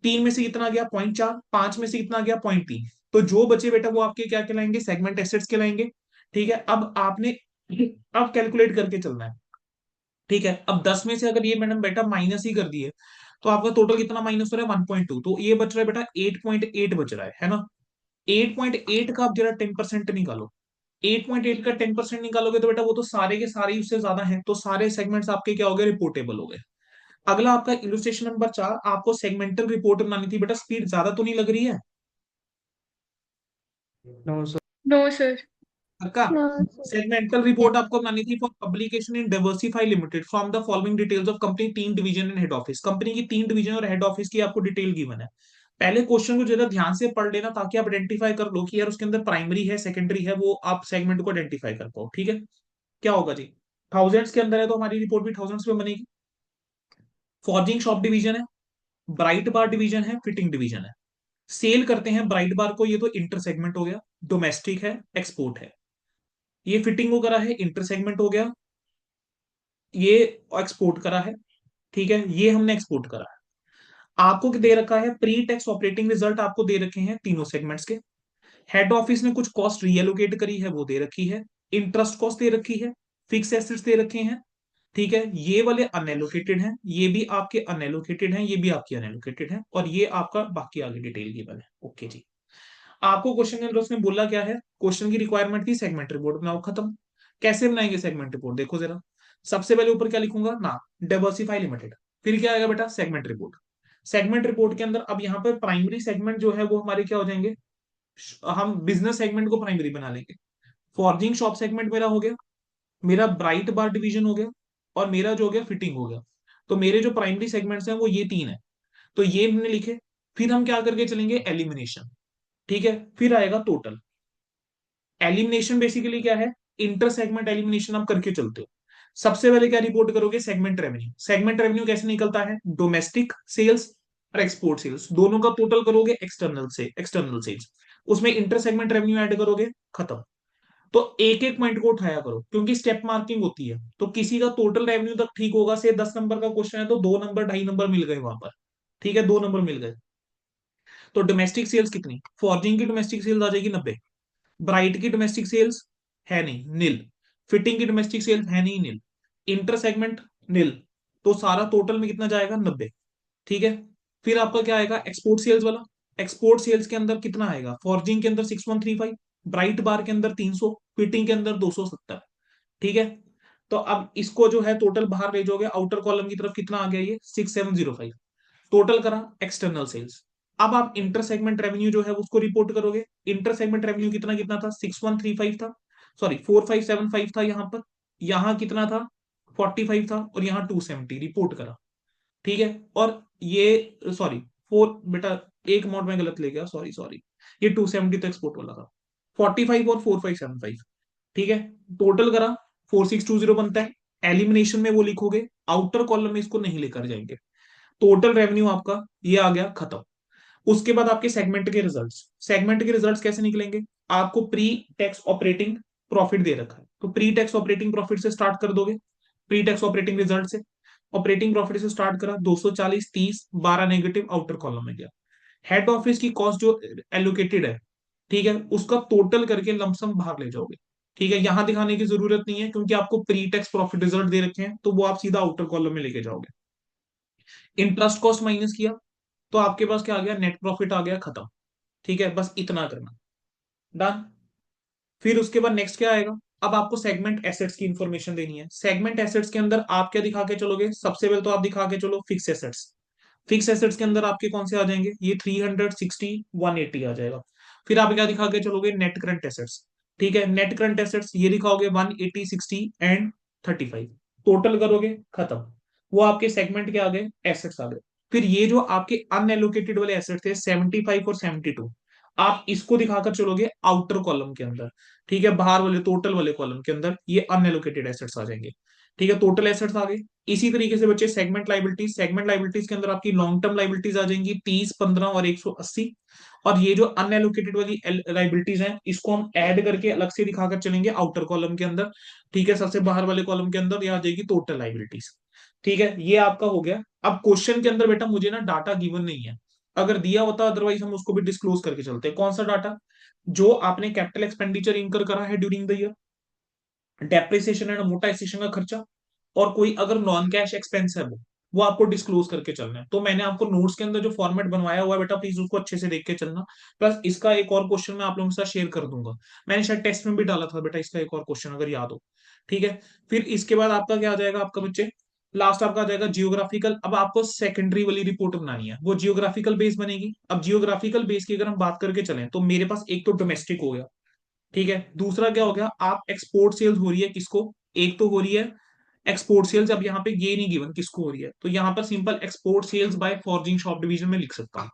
तीन में से कितना गया, 0.4, पांच में से कितना गया, 0.3। तो जो बचे बेटा वो आपके क्या कहलाएंगे, सेगमेंट एसेट्स कहलाएंगे। ठीक है, अब आपने अब कैलकुलेट करके चलना है। ठीक है, अब 10 में से अगर ये मैडम बेटा माइनस ही कर दिए, तो आपका टोटल कितना माइनस हो रहा है, 1.2। तो ये बच रहा है बेटा 8.8 बच रहा है ना। 8.8 का आप जरा 10% निकालो। 8.8 का 10% निकालोगे तो बेटा वो तो सारे के सारे ही उससे ज्यादा हैं, तो सारे सेगमेंट्स आपके क्या हो गए, रिपोर्टेबल हो गए। अगला आपका इलुस्ट्रेशन नंबर 4, आपको सेगमेंटल रिपोर्ट बनानी थी बेटा, स्पीड ज्यादा तो नहीं लग रही है? No sir. No sir. पक्का? सेगमेंटल रिपोर्ट आपको बनानी थी for publication in diversify limited from the following details of company, 3 division and head office. Company की 3 डिवीजन और हेड ऑफिस की आपको डिटेल गिवन है। पहले क्वेश्चन को जरा ध्यान से पढ़ लेना, ताकि आप आइडेंटिफाई कर लो कि यार उसके अंदर प्राइमरी है सेकेंडरी है, वो आप सेगमेंट को आइडेंटिफाई कर पाओ। ठीक है, क्या होगा जी, थाउजेंड्स के अंदर है तो हमारी रिपोर्ट भी थाउजेंड्स में बनेगी। फॉर्जिंग शॉप डिवीजन है, ब्राइट बार डिवीजन है, फिटिंग डिवीजन है। सेल करते हैं ब्राइट बार को, ये तो इंटर सेगमेंट हो गया, डोमेस्टिक है, एक्सपोर्ट है। ये फिटिंग को करा है, इंटर सेगमेंट हो गया, ये एक्सपोर्ट करा है। ठीक है, ये हमने एक्सपोर्ट करा है। आपको दे रखा है प्री टैक्स ऑपरेटिंग रिजल्ट, आपको दे रखे हैं तीनों सेगमेंट्स के। हेड ऑफिस ने कुछ कॉस्ट रीएलोकेट करी है, वो दे रखी है। इंटरेस्ट कॉस्ट दे रखी है, फिक्स एसेट्स दे रखे हैं। ठीक है, ये वाले अनएलोकेटेड हैं, ये भी आपके अनएलोकेटेड हैं, ये भी आपके अनएलोकेटेड हैं, और ये आपका बाकी आगे डिटेल गिवन है। ओके जी, आपको क्वेश्चन के अंदर उसने बोला क्या है, क्वेश्चन की रिक्वायरमेंट थी सेगमेंट रिपोर्ट बनाओ, खत्म। कैसे बनाएंगे सेगमेंट रिपोर्ट, देखो जरा। सबसे पहले ऊपर क्या लिखूंगा ना, डाइवर्सिफाई लिमिटेड। फिर क्या आएगा बेटा, सेगमेंट रिपोर्ट। सेगमेंट रिपोर्ट के अंदर अब यहाँ पे प्राइमरी सेगमेंट जो है वो हमारे क्या हो जाएंगे, हम बिजनेस सेगमेंट को प्राइमरी बना लेंगे। फॉर्जिंग शॉप सेगमेंट मेरा हो गया। मेरा ब्राइट बार डिवीजन हो गया, और मेरा जो हो गया फिटिंग हो गया। तो मेरे जो प्राइमरी सेगमेंट्स हैं वो ये तीन है। तो ये हमने लिखे। फिर हम क्या करके चलेंगे, एलिमिनेशन। ठीक है, फिर आएगा टोटल। एलिमिनेशन बेसिकली क्या है, इंटर सेगमेंट एलिमिनेशन आप करके चलते हो। सबसे पहले क्या रिपोर्ट करोगे, सेगमेंट रेवेन्यू। सेगमेंट रेवेन्यू कैसे निकलता है, डोमेस्टिक सेल्स और एक्सपोर्ट सेल्स दोनों का टोटल करोगे, एक्सटर्नल सेल्स, उसमें इंटर सेगमेंट रेवेन्यू ऐड करोगे, खत्म। तो एक एक पॉइंट को उठाया करो, क्योंकि स्टेप मार्किंग होती है, तो किसी का टोटल रेवेन्यू तक ठीक होगा, से 10 नंबर का क्वेश्चन है तो 2 नंबर 2.5 नंबर मिल गए वहां पर। ठीक है, 2 नंबर मिल गए। तो डोमेस्टिक सेल्स कितनी, फॉर्जिंग की डोमेस्टिक सेल्स आ जाएगी 90। ब्राइट की डोमेस्टिक सेल्स है नहीं, नील। फिटिंग की डोमेस्टिक सेल्स है नहीं, नील। इंटर सेगमेंट नील। तो सारा टोटल में कितना जाएगा, 90। ठीक है। फिर आपका क्या आएगा, एक्सपोर्ट सेल्स वाला। एक्सपोर्ट सेल्स के अंदर कितना आएगा, फॉर्जिंग के अंदर 6135, ब्राइट बार के अंदर 300, फिटिंग के अंदर 270। ठीक है। तो अब इसको जो है टोटल बाहर ले जाओगे, आउटर कॉलम की तरफ कितना आ गया, ये 6705। टोटल करा एक्सटर्नल सेल्स। अब आप इंटर सेगमेंट रेवेन्यू जो है उसको रिपोर्ट करोगे। इंटर सेगमेंट रेवेन्यू कितना कितना था, 6135 था, सॉरी 4575 था यहाँ पर। यहाँ कितना था, 45 था, और यहाँ 270 रिपोर्ट करा। ठीक है। और ये सॉरी, फोर बेटा, एक अमाउंट में गलत ले गया, सॉरी सॉरी। ये 270 तो एक्सपोर्ट वाला था, 45 और 4575। ठीक है। टोटल करा, 4620 बनता है। एलिमिनेशन में वो लिखोगे, आउटर कॉलम में इसको नहीं लेकर जाएंगे। टोटल रेवेन्यू आपका ये आ गया, खत्म। उसके बाद आपके सेगमेंट के रिजल्ट्स। सेगमेंट के रिजल्ट्स कैसे निकलेंगे, आपको प्री टैक्स ऑपरेटिंग प्रॉफिट दे रखा है, तो प्री टैक्स ऑपरेटिंग प्रॉफिट से स्टार्ट कर दोगे। प्री टैक्स ऑपरेटिंग रिजल्ट से, ऑपरेटिंग प्रॉफिट से स्टार्ट करा, 240 30 12 नेगेटिव, आउटर कॉलम में गया। हेड ऑफिस की कॉस्ट जो एलोकेटेड है, ठीक है, उसका टोटल करके लमसम बाहर ले जाओगे। ठीक है, यहां दिखाने की जरूरत नहीं है, क्योंकि आपको प्री टैक्स प्रॉफिट रिजल्ट दे रखे हैं, तो वो आप सीधा आउटर कॉलम में लेके जाओगे। इंटरेस्ट कॉस्ट माइनस किया, तो आपके पास क्या आ गया, नेट प्रॉफिट आ गया, खत्म। ठीक है, बस इतना करना, डन। फिर उसके बाद नेक्स्ट क्या आएगा, अब आपको सेगमेंट एसेट्स की इंफॉर्मेशन देनी है। सेगमेंट एसेट्स के अंदर आप क्या दिखा के चलोगे, सबसे पहले तो आप दिखा के चलो फिक्स एसेट्स। फिक्स एसेट्स के अंदर आपके कौन से आ जाएंगे, ये 360 180 आ जाएगा। फिर आप क्या दिखा के चलोगे, नेट करंट एसेट्स। ठीक है, नेट करंट एसेट्स ये दिखाओगे 180 60 एंड 35। टोटल करोगे, खत्म। वो आपके सेगमेंट के आ गए, एसेट्स आ गए। फिर ये जो आपके अनएलोकेटेड वाले एसेट्स थे 75 और 72, आप इसको दिखाकर चलोगे आउटर कॉलम के अंदर। ठीक है, बाहर वाले टोटल वाले कॉलम के अंदर ये अनएलोकेटेड एसेट्स आ जाएंगे। ठीक है, टोटल एसेट्स आ गए। इसी तरीके से बच्चे सेगमेंट लाइबिलिटीज। सेगमेंट लाइबिलिटीज के अंदर आपकी लॉन्ग टर्म लाइबिलिटीज आ जाएंगी 30 15 और 180। और ये जो अनएलोकेटेड वाली लाइबिलिटीज हैं, इसको हम ऐड करके अलग से दिखाकर चलेंगे आउटर कॉलम के अंदर। ठीक है, सबसे बाहर वाले कॉलम के अंदर ये आ जाएगी टोटल लाइबिलिटीज। ठीक है, ये आपका हो गया। अब क्वेश्चन के अंदर बेटा मुझे ना डाटा गिवन नहीं है, अगर दिया होता अदरवाइज हम उसको भी डिस्क्लोज करके चलते हैं। कौन सा डाटा, जो आपने कैपिटल एक्सपेंडिचर इंकर करा है during the year, depreciation and amortisation का खर्चा, और कोई अगर नॉन कैश एक्सपेंस है वो आपको डिस्क्लोज करके चलना है। तो मैंने आपको नोट्स के अंदर जो फॉर्मेट बनवाया हुआ है बेटा, प्लीज उसको अच्छे से देख के चलना। प्लस इसका एक और क्वेश्चन मैं आप लोगों के साथ शेयर कर दूंगा। मैंने शायद टेस्ट में भी डाला था बेटा इसका एक और क्वेश्चन, अगर याद हो। ठीक है। फिर इसके बाद आपका क्या आ जाएगा, आपका बच्चे लास्ट आपका आ जाएगा जियोग्राफिकल। अब आपको सेकेंडरी वाली रिपोर्ट बनानी है, वो जियोग्राफिकल बेस बनेगी। अब जियोग्राफिकल बेस की अगर हम बात करके चलें, तो मेरे पास एक तो डोमेस्टिक हो गया। ठीक है, दूसरा क्या हो गया, आप एक्सपोर्ट सेल्स हो रही है किसको, एक तो हो रही है एक्सपोर्ट सेल्स। अब यहाँ पे ये नहीं गिवन किसको हो रही है, तो यहाँ पर simple export sales by forging shop division में लिख सकता हूँ।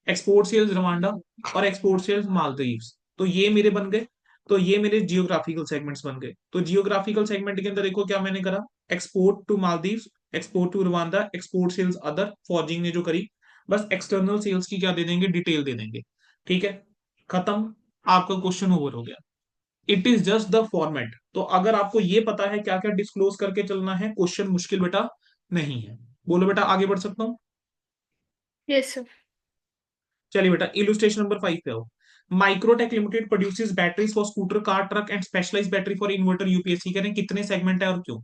एक्सपोर्ट सेल्स रवांडा और एक्सपोर्ट सेल्स मालदीव्स, तो ये मेरे बन गए। तो ये मेरे जियोग्राफिकल सेगमेंट्स बन गए। तो जियोग्राफिकल सेगमेंट के अंदर देखो क्या मैंने करा, export to Maldives, export to Rwanda, export sales other, forging ने जो करी। बस एक्सटर्नल सेल्स की क्या दे देंगे, डिटेल दे देंगे। ठीक है, खत्म। आपका क्वेश्चन ओवर हो गया। It is just the format. तो अगर आपको ये पता है क्या क्या डिस्क्लोज करके चलना है, क्वेश्चन मुश्किल बेटा नहीं है। बोलो बेटा, आगे बढ़ सकता हूँ। Yes, sir. चलिए बेटा, इलुस्ट्रेशन नंबर 5 पे आओ। Microtek limited produces batteries for scooter, car, truck and specialized battery for inverter UPSC. कह रहे हैं कितने सेगमेंट है और क्यों।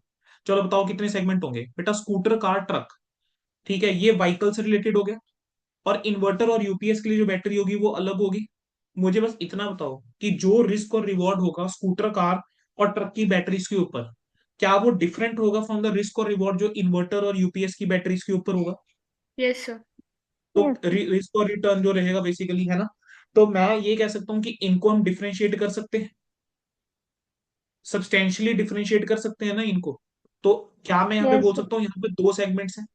चलो बताओ कितने सेगमेंट होंगे बेटा, स्कूटर, कार, ट्रक। ठीक है, ये व्हीकल से रिलेटेड हो गया। और इन्वर्टर और यूपीएस के लिए जो बैटरी होगी वो अलग होगी। मुझे बस इतना बताओ कि जो रिस्क और रिवॉर्ड होगा स्कूटर, कार और ट्रक की बैटरीज के ऊपर, क्या वो डिफरेंट होगा फ्रॉम द रिस्क और रिवॉर्ड जो इन्वर्टर और यूपीएस की बैटरीज के ऊपर होगा। Yes, sir. तो रिस्क और रिटर्न जो रहेगा बेसिकली, है ना। तो मैं ये कह सकता हूँ कि इनको हम डिफरेंशिएट कर सकते हैं। सब्सटेंशियली डिफरेंशिएट कर सकते हैं ना इनको। तो क्या मैं यहाँ पे यस बोल सर। सकता हूँ, यहाँ पे दो सेगमेंट्स हैं।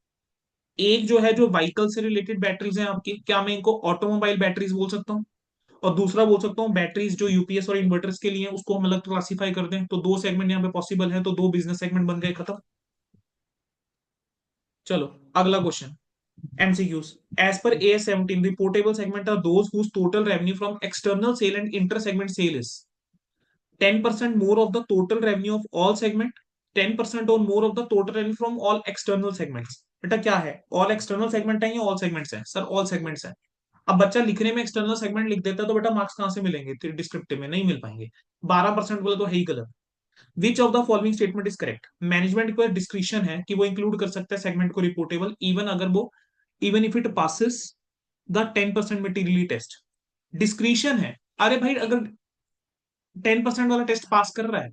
एक जो है जो व्हीकल से रिलेटेड बैटरीज हैं आपकी, क्या मैं इनको ऑटोमोबाइल बैटरीज बोल सकता हूँ? और दूसरा बोल सकता हूँ बैटरीज जो यूपीएस और इन्वर्टर्स के लिए हैं, उसको हम अलग क्लासीफाई कर दें। तो दो सेगमेंट यहाँ पे पॉसिबल है, तो दो बिजनेस सेगमेंट बन गए, खत्म। चलो अगला question, MCQs. As per AS17, reportable segment are those whose total revenue from external sale and inter-segment sale is 10% more of the total revenue of all segment, 10% or more of the total revenue from all external segments. बेटा क्या है, ऑल एक्सटर्नल सेगमेंट है या ऑल सेगमेंट्स है? सर ऑल सेगमेंट्स है। अब बच्चा लिखने में एक्सटर्नल सेगमेंट लिख देता है तो बेटा मार्क्स कहां से मिलेंगे? डिस्क्रिप्टिव में नहीं मिल पाएंगे। 12% बोले तो है ही गलत। विच of the following statement is correct? Management को डिस्क्रिप्शन है कि वो इंक्लूड कर सकता है सेगमेंट को रिपोर्टेबल, इवन अगर वो, even if it passes the 10% materially test. Description है, अरे भाई अगर 10% वाला टेस्ट पास कर रहा है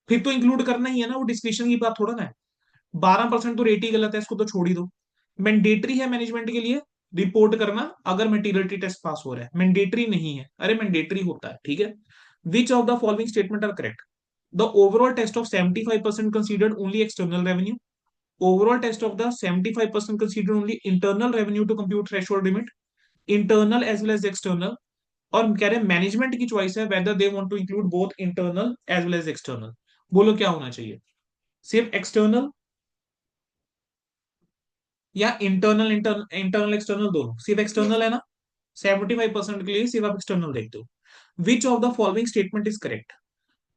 फिर तो इंक्लूड करना ही है ना, वो डिस्क्रिप्शन की बात थोड़ा ना है। 12% तो रेट ही गलत है, इसको तो छोड़ ही दो। मैंडेटरी है मैनेजमेंट के लिए रिपोर्ट करना अगर मेटीरियलिटी टेस्ट पास हो रहा है, मैंडेटरी नहीं है। अरे मैंडेटरी होता है, ठीक है। Which of the following statement are correct? The overall test of 75% considered only external revenue. Overall test of the 75% considered only internal revenue to compute threshold limit. Internal as well as external. और कह रहे हैं मैनेजमेंट की चॉइस है whether they want to include both internal as well as external. बोलो क्या होना चाहिए? सिर्फ एक्सटर्नल या इंटरनल? इंटरनल एक्सटर्नल दोनों? सिर्फ यस एक्सटर्नल है ना? 75% के लिए सिर्फ आप एक्सटर्नल देखते हो। Which of the following statement is correct?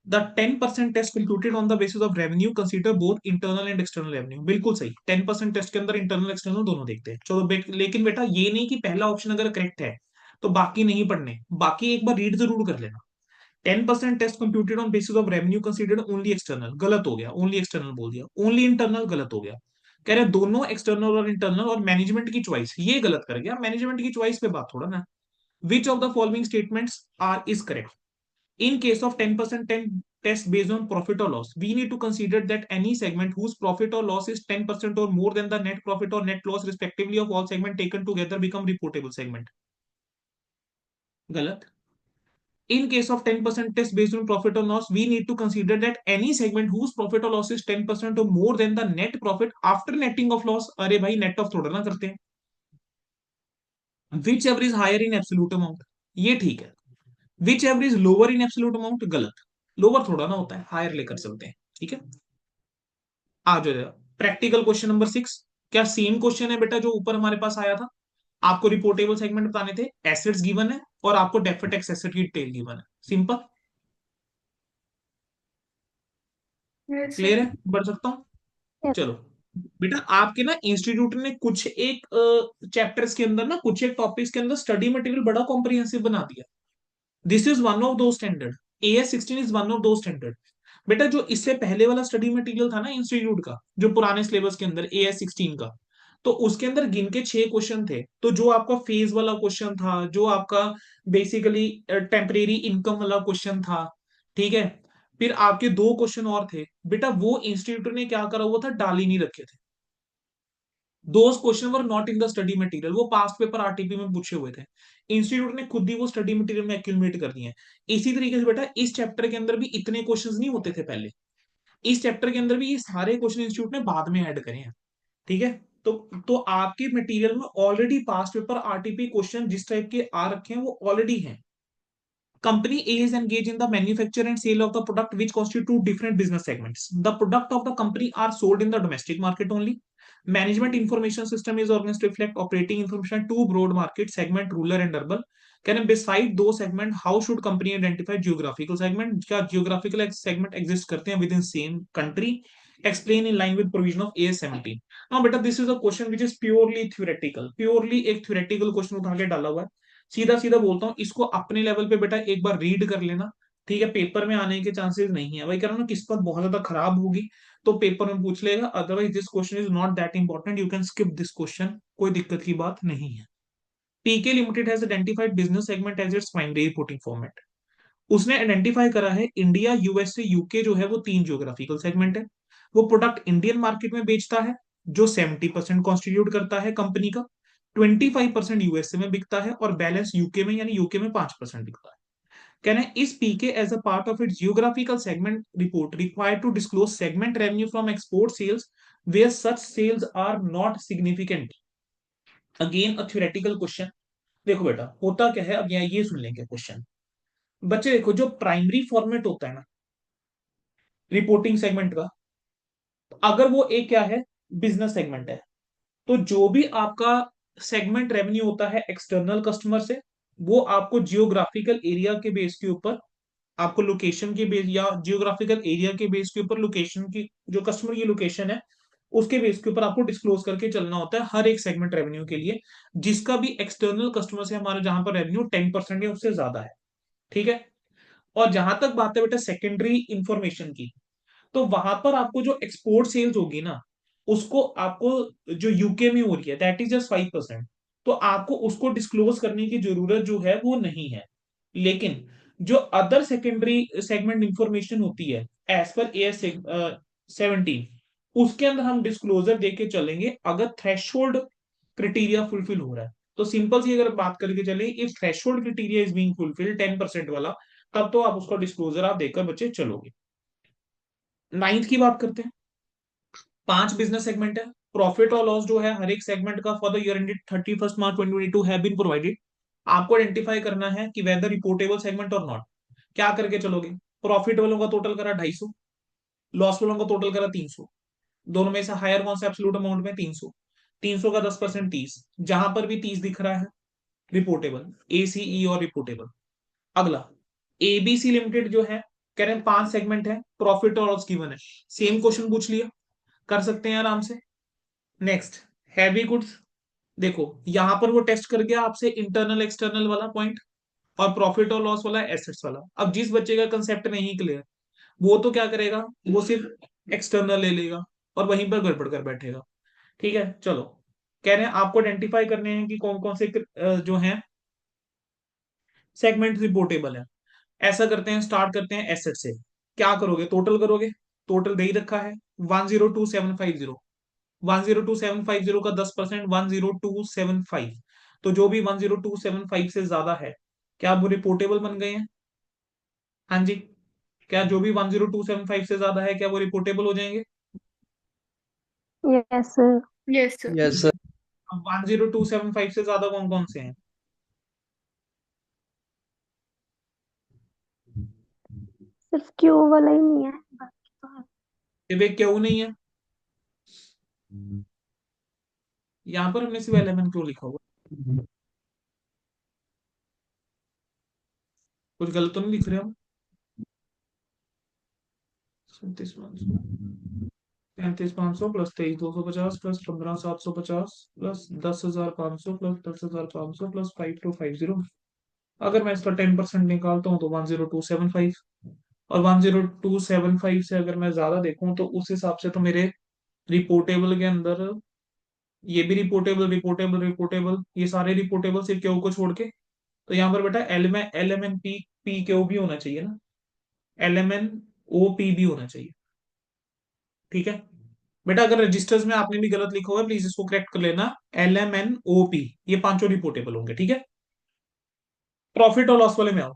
The 10% test computed on the basis of revenue consider both internal and external revenue. बिल्कुल सही, 10% टेस्ट के अंदर इंटरनल एक्सटर्नल दोनों देखते हैं। चलो लेकिन बेटा ये नहीं कि पहला ऑप्शन अगर करेक्ट है तो बाकी नहीं पढ़ने, बाकी एक बार रीड जरूर कर लेना। 10% test computed on basis of revenue considered only external, गलत हो गया, ओनली एक्सटर्नल बोल दिया। ओनली इंटरनल गलत हो गया। कह रहे दोनों एक्सटर्नल और इंटरनल, और मैनेजमेंट की चॉइस, ये गलत कर गया। मैनेजमेंट की चॉइस पे बात थोड़ा ना। Which of the following statements are is correct? In case of 10% 10 test based on profit or loss, we need to consider that any segment whose profit or loss is 10% or more than the net profit or net loss respectively of all segment taken together become reportable segment. गलत। In case of 10% test based on profit or loss, we need to consider that any segment whose profit or loss is 10% or more than the net profit after netting of loss. अरे भाई नेट ऑफ थोड़ा ना करते हैं। Whichever is higher in absolute amount, ये ठीक है। Whichever is lower in absolute amount, गलत। लोअर थोड़ा ना होता है, हायर लेकर चलते हैं, ठीक है। आ जाएगा प्रैक्टिकल क्वेश्चन नंबर 6। क्या सेम क्वेश्चन है बेटा जो ऊपर हमारे पास आया था? आपको रिपोर्टेबल सेगमेंट बताने थे, एसेट्स गिवन है और आपको डेफर्ड टैक्स एसेट की डिटेल गिवन है, सिंपल। Yes clear sir. है, बढ़ सकता हूँ? यस। चलो बेटा, आपके ना इंस्टीट्यूट ने कुछ एक चैप्टर्स के अंदर ना, कुछ एक टॉपिक्स के अंदर स्टडी मटेरियल बड़ा कॉम्प्रिहेंसिव बना दिया। दिस इज वन ऑफ दो standard. AS16 is one of दो स्टैंडर्ड। बेटा जो इससे पहले वाला स्टडी मटेरियल था ना इंस्टीट्यूट का, जो पुराने सिलेबस के अंदर AS16 का, तो उसके अंदर गिन के 6 क्वेश्चन थे। तो जो आपका फेज वाला क्वेश्चन था, जो आपका बेसिकली टेम्परेरी इनकम वाला क्वेश्चन था, ठीक है, फिर आपके 2 क्वेश्चन और थे बेटा, वो इंस्टीट्यूट ने क्या करा हुआ था, डाल ही नहीं रखे थे। Those question were not in the study material, वो पास्ट पेपर आरटीपी में पूछे हुए थे। इंस्टीट्यूट ने खुद ही वो स्टडी मटेरियल में एक्यूमुलेट कर दिए हैं। इसी तरीके से बेटा इस चैप्टर के अंदर भी इतने क्वेश्चंस नहीं होते थे पहले। इस चैप्टर के अंदर भी ये सारे क्वेश्चन इंस्टीट्यूट ने बाद में ऐड करे हैं, ठीक है। तो आपके मटेरियल में already past paper RTP question जिस टाइप के आ रखे हैं वो ऑलरेडी हैं। Company A is engaged in the manufacture and sale of the product which constitute different business segments. The product of the company are sold in the domestic market only. Management information system is organized to reflect operating information to broad market segment, rural and urban. Can beside those segment, how should company identify geographical segment? क्या geographical segment exist करते हैं within same country? Explain in line with provision of AS17. Now बेटा this is a question which is purely theoretical. Purely एक theoretical question उठा के डाला हुआ है। सीधा सीधा बोलता हूँ, इसको अपने लेवल पे बेटा एक बार रीड कर लेना, ठीक है। पेपर में आने के चांसेस नहीं है, वही कह रहा हूँ ना, किस्मत बहुत ज्यादा खराब होगी तो पेपर में पूछ लेगा, otherwise this question is not that important, you can skip this question, कोई दिक्कत की बात नहीं है। TK limited has identified business segment as its primary reporting format. उसने आइडेंटिफाई करा है इंडिया, यूएसए, यूके जो है वो 3 जियोग्राफिकल सेगमेंट है। वो प्रोडक्ट इंडियन मार्केट में बेचता है जो 70% कॉन्स्टिट्यूट करता है कंपनी का, 25% यूएसए में बिकता है और बैलेंस यूके में, यानी यूके में 5% बिकता है। कह रहे हैं इस पीके as a part of it geographical segment report required to disclose segment revenue from export sales where such sales are not significant. Again a theoretical question. देखो बेटा होता क्या है, अब यहाँ ये सुन लेंगे क्वेश्चन। बच्चे देखो जो प्राइमरी फॉर्मेट होता है ना रिपोर्टिंग सेगमेंट का, अगर वो एक क्या है बिजनेस सेगमेंट है, तो जो भी आपका सेगमेंट रेवेन्यू होता है एक्सटर्नल कस्टमर से, वो आपको जियोग्राफिकल एरिया के बेस के ऊपर, आपको लोकेशन के बेस या जियोग्राफिकल एरिया के बेस के ऊपर लोकेशन की, जो कस्टमर की लोकेशन है उसके बेस के ऊपर आपको डिस्क्लोज करके चलना होता है हर एक सेगमेंट रेवेन्यू के लिए, जिसका भी एक्सटर्नल कस्टमर से हमारा जहां पर रेवेन्यू 10% या उससे ज्यादा है। ठीक है। और जहां तक बात है बेटा सेकेंडरी इंफॉर्मेशन की, तो वहां पर आपको जो एक्सपोर्ट सेल्स होगी ना, उसको आपको जो यूके में हो रही है दैट इज जस्ट 5%, तो आपको उसको डिस्क्लोज करने की जरूरत जो है वो नहीं है। लेकिन जो अदर सेकेंडरी सेगमेंट इंफॉर्मेशन होती है एज पर AS 17, उसके अंदर हम डिस्क्लोजर देके चलेंगे अगर थ्रेशोल्ड क्राइटेरिया फुलफिल हो रहा है। तो सिंपल सी अगर बात करके चले, if threshold criteria is being fulfil 10% वाला, तब तो आप उसका डिस्क्लोजर आप देकर बच्चे चलोगे। नाइन्थ की बात करते हैं। 5 बिजनेस सेगमेंट है। प्रॉफिट और लॉस जो है हर एक सेगमेंट का for the year ended 31 March 2022 have been provided. आपको आइडेंटिफाई करना है कि वेदर रिपोर्टेबल सेगमेंट और नॉट। क्या करके चलोगे? प्रॉफिट वालों का टोटल करा 250, लॉस वालों का टोटल करा 300। दोनों में से हायर कौन सा एब्सोल्यूट अमाउंट में? 300। 300 का 10% 30, जहां पर भी 30 दिख रहा है रिपोर्टेबल, ACE और रिपोर्टेबल। अगला ABC लिमिटेड जो है, कह रहे हैं 5 सेगमेंट है, प्रॉफिट और लॉस गिवन है। सेम क्वेश्चन पूछ लिया, कर सकते हैं आराम से। Next heavy goods. देखो यहां पर वो टेस्ट कर गया आपसे इंटरनल एक्सटर्नल वाला पॉइंट और प्रॉफिट और लॉस वाला एसेट्स वाला। अब जिस बच्चे का कंसेप्ट नहीं क्लियर, वो तो क्या करेगा, वो सिर्फ एक्सटर्नल ले लेगा और वहीं पर गड़बड़ कर बैठेगा। ठीक है चलो। कह रहे हैं आपको आइडेंटिफाई करने हैं कि कौन कौन से जो है सेगमेंट रिपोर्टेबल है। ऐसा करते हैं, स्टार्ट करते हैं एसेट से। क्या करोगे? टोटल करोगे। टोटल दे ही रखा है 102750। 102750 का 10% 10275। तो जो भी 10275 से ज्यादा है, क्या वो रिपोर्टेबल बन गए हैं? हाँ जी। क्या जो भी 10275 से ज्यादा है क्या वो रिपोर्टेबल हो जाएंगे? Yes sir. Yes sir. Yes sir. अब 10275 से ज्यादा कौन कौन से हैं? सिर्फ क्यू वाला ही नहीं है, बाकी तो है। ये वे क्यों नहीं है? यहाँ पर हमने सिर्फ एलिमेंट क्यों लिखा हुआ? कुछ गलत तो नहीं लिख रहे हम? 37,500, 35,500 plus 23,250 plus 15,750 plus 10,500 plus 10,500 plus 5250। अगर मैं इसका 10% निकालता हूँ तो 10275। और 10275 से अगर मैं ज्यादा देखूं तो उस हिसाब से तो मेरे रिपोर्टेबल के अंदर ये भी रिपोर्टेबल रिपोर्टेबल रिपोर्टेबल, ये सारे रिपोर्टेबल सिर्फ क्यू को छोड़ के। तो यहाँ पर बेटा LMN पी क्यू भी होना चाहिए ना, LMNOP भी होना चाहिए। ठीक है बेटा, अगर रजिस्टर्स में आपने भी गलत लिखा हुआ है प्लीज इसको करेक्ट कर लेना। LMNOP, ये पांचों रिपोर्टेबल होंगे। ठीक है। प्रॉफिट और लॉस वाले में आओ।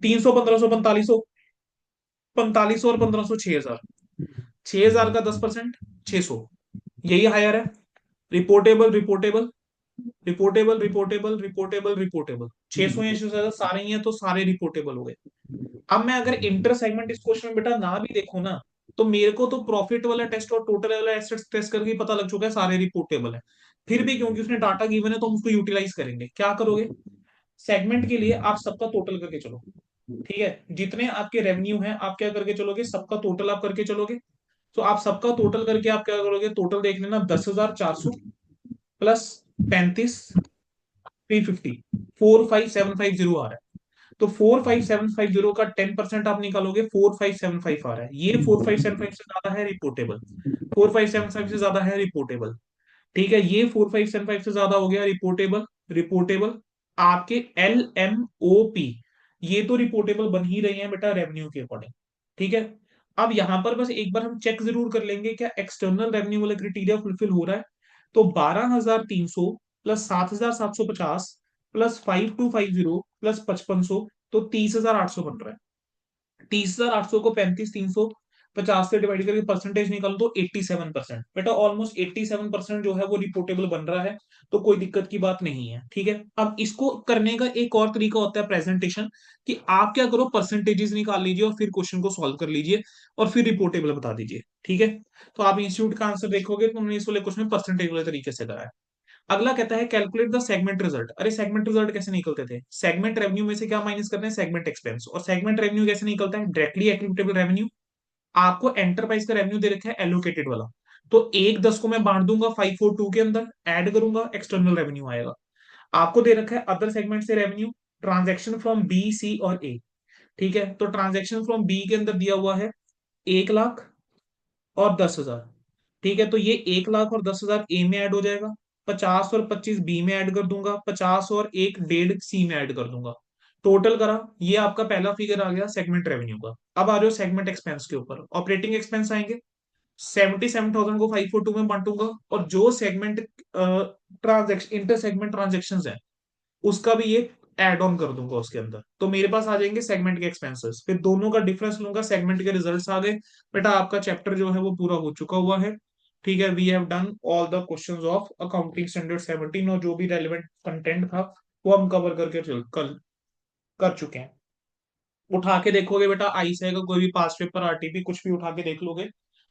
300, 1500, 4500, 4500 और 1500, 6000। 6000 का 10% 600, यही हायर है। Reportable reportable reportable reportable reportable reportable 600 या 600 सारे ही हैं तो सारे रिपोर्टेबल हो गए। अब मैं अगर इंटर सेगमेंट इस क्वेश्चन में बेटा ना भी देखूं ना, तो मेरे को तो प्रॉफिट वाला टेस्ट और टोटल वाला एसेट्स टेस्ट करके ही पता लग चुका है सारे रिपोर्टेबल है। फिर भी क्योंकि उसने डाटा गिवन है तो हम उसको यूटिलाइज करेंगे। क्या करोगे? सेगमेंट के लिए आप सबका टोटल करके चलो। ठीक है, जितने आपके रेवेन्यू हैं आप क्या करके चलोगे, सबका टोटल आप करके चलोगे। तो आप सबका टोटल करके आप क्या करोगे, टोटल देख लेना 10,400 प्लस 35,350, 45750 आ रहा है। तो 45750 का 10% आप निकालोगे, 4575 आ रहा है। ये 4575 से ज्यादा है रिपोर्टेबल, 4575 से ज्यादा है रिपोर्टेबल। ठीक है, ये 4575 से ज्यादा हो गया रिपोर्टेबल। रिपोर्टेबल आपके LMOP, ये तो रिपोर्टेबल बन ही रहे हैं बेटा रेवेन्यू के अकॉर्डिंग। ठीक है। अब यहां पर बस एक बार हम चेक जरूर कर लेंगे क्या एक्सटर्नल रेवेन्यू वाला क्राइटेरिया फुलफिल हो रहा है। तो 12,300 प्लस 7,750 प्लस 5250 प्लस 5500, तो 30,800 बन रहा है। 30,800 को 35,350 से डिवाइड करके परसेंटेज निकालो तो 87%। बेटा ऑलमोस्ट 87% जो है वो रिपोर्टेबल बन रहा है, तो कोई दिक्कत की बात नहीं है। ठीक है, अब इसको करने का एक और तरीका होता है प्रेजेंटेशन, कि आप क्या करो, परसेंटेजेस निकाल लीजिए और फिर क्वेश्चन को सॉल्व कर लीजिए और फिर रिपोर्टेबल बता दीजिए। ठीक है, तो आप इंस्टीट्यूट का आंसर देखोगे तो उन्होंने इस वाले क्वेश्चन में परसेंटेज वाले तरीके से करा है। अगला कहता है कैलकुलेट द सेगमेंट रिजल्ट। अरे सेगमेंट रिजल्ट कैसे निकलते थे, सेगमेंट रेवेन्यू में से क्या माइनस करते हैं, सेगमेंट एक्सपेंस। और सेगमेंट रेवेन्यू कैसे निकलता है, डायरेक्टली एट्रिब्यूटेबल रेवेन्यू। आपको एंटरप्राइज का रेवेन्यू दे रखा है एलोकेटेड वाला, तो 1/10 को मैं बांट दूंगा 542 के अंदर, ऐड करूंगा, एक्सटर्नल रेवेन्यू आएगा। आपको दे रखा है अदर सेगमेंट से रेवेन्यू, ट्रांजैक्शन फ्रॉम बी, सी और ए। ठीक है, तो ट्रांजैक्शन फ्रॉम बी के अंदर दिया हुआ है 1 लाख और 10,000। ठीक है, तो ये 1 लाख और 10,000 ए में ऐड हो जाएगा, 50 और 25 बी में ऐड कर दूंगा, 50 और 1.5 सी में ऐड कर दूंगा। टोटल करा, ये आपका पहला फिगर आ गया सेगमेंट रेवेन्यू का। अब आ जाओ सेगमेंट एक्सपेंस के ऊपर, ऑपरेटिंग एक्सपेंस आएंगे। 77,000 को 542 में बांटूंगा, और जो segment transaction inter segment transaction है उसका भी ये एड ऑन कर दूंगा उसके अंदर, तो मेरे पास आ जाएंगे सेगमेंट के एक्सपेंसेस। फिर दोनों का डिफरेंस लूंगा, सेगमेंट के रिजल्ट्स आ गए। बेटा आपका चैप्टर जो है वो पूरा हो चुका हुआ है। ठीक है, we have done all the questions of accounting standard 17, और जो भी रेलिवेंट कंटेंट था वो हम कवर करके कल कर चुके हैं। उठा के देखोगे बेटा, आईसीआई का कोई भी पास पेपर, आरटीपी, कुछ भी उठा के देख लोगे,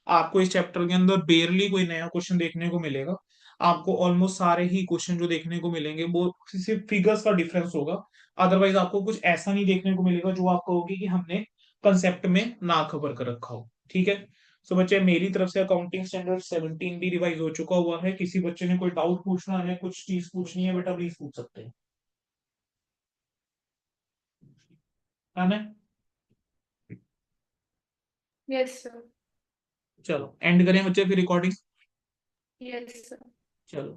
आपको इस चैप्टर के अंदर बेयरली कोई नया क्वेश्चन देखने को मिलेगा। आपको ऑलमोस्ट सारे ही क्वेश्चन जो देखने को मिलेंगे वो सिर्फ फिगर्स का डिफरेंस होगा। अदरवाइज आपको कुछ ऐसा नहीं देखने को मिलेगा जो आप कहोगे कि हमने कंसेप्ट में ना खबर कर रखा हो। ठीक है, सो बच्चे मेरी तरफ से अकाउंटिंग स्टैंडर्ड 17 भी रिवाइज हो चुका हुआ है। किसी बच्चे ने कोई डाउट पूछना है, कुछ चीज पूछनी है, बेटा प्लीज पूछ सकते हैं, है ना। Yes, sir. चलो एंड करें बच्चे फिर रिकॉर्डिंग। Yes, sir. चलो।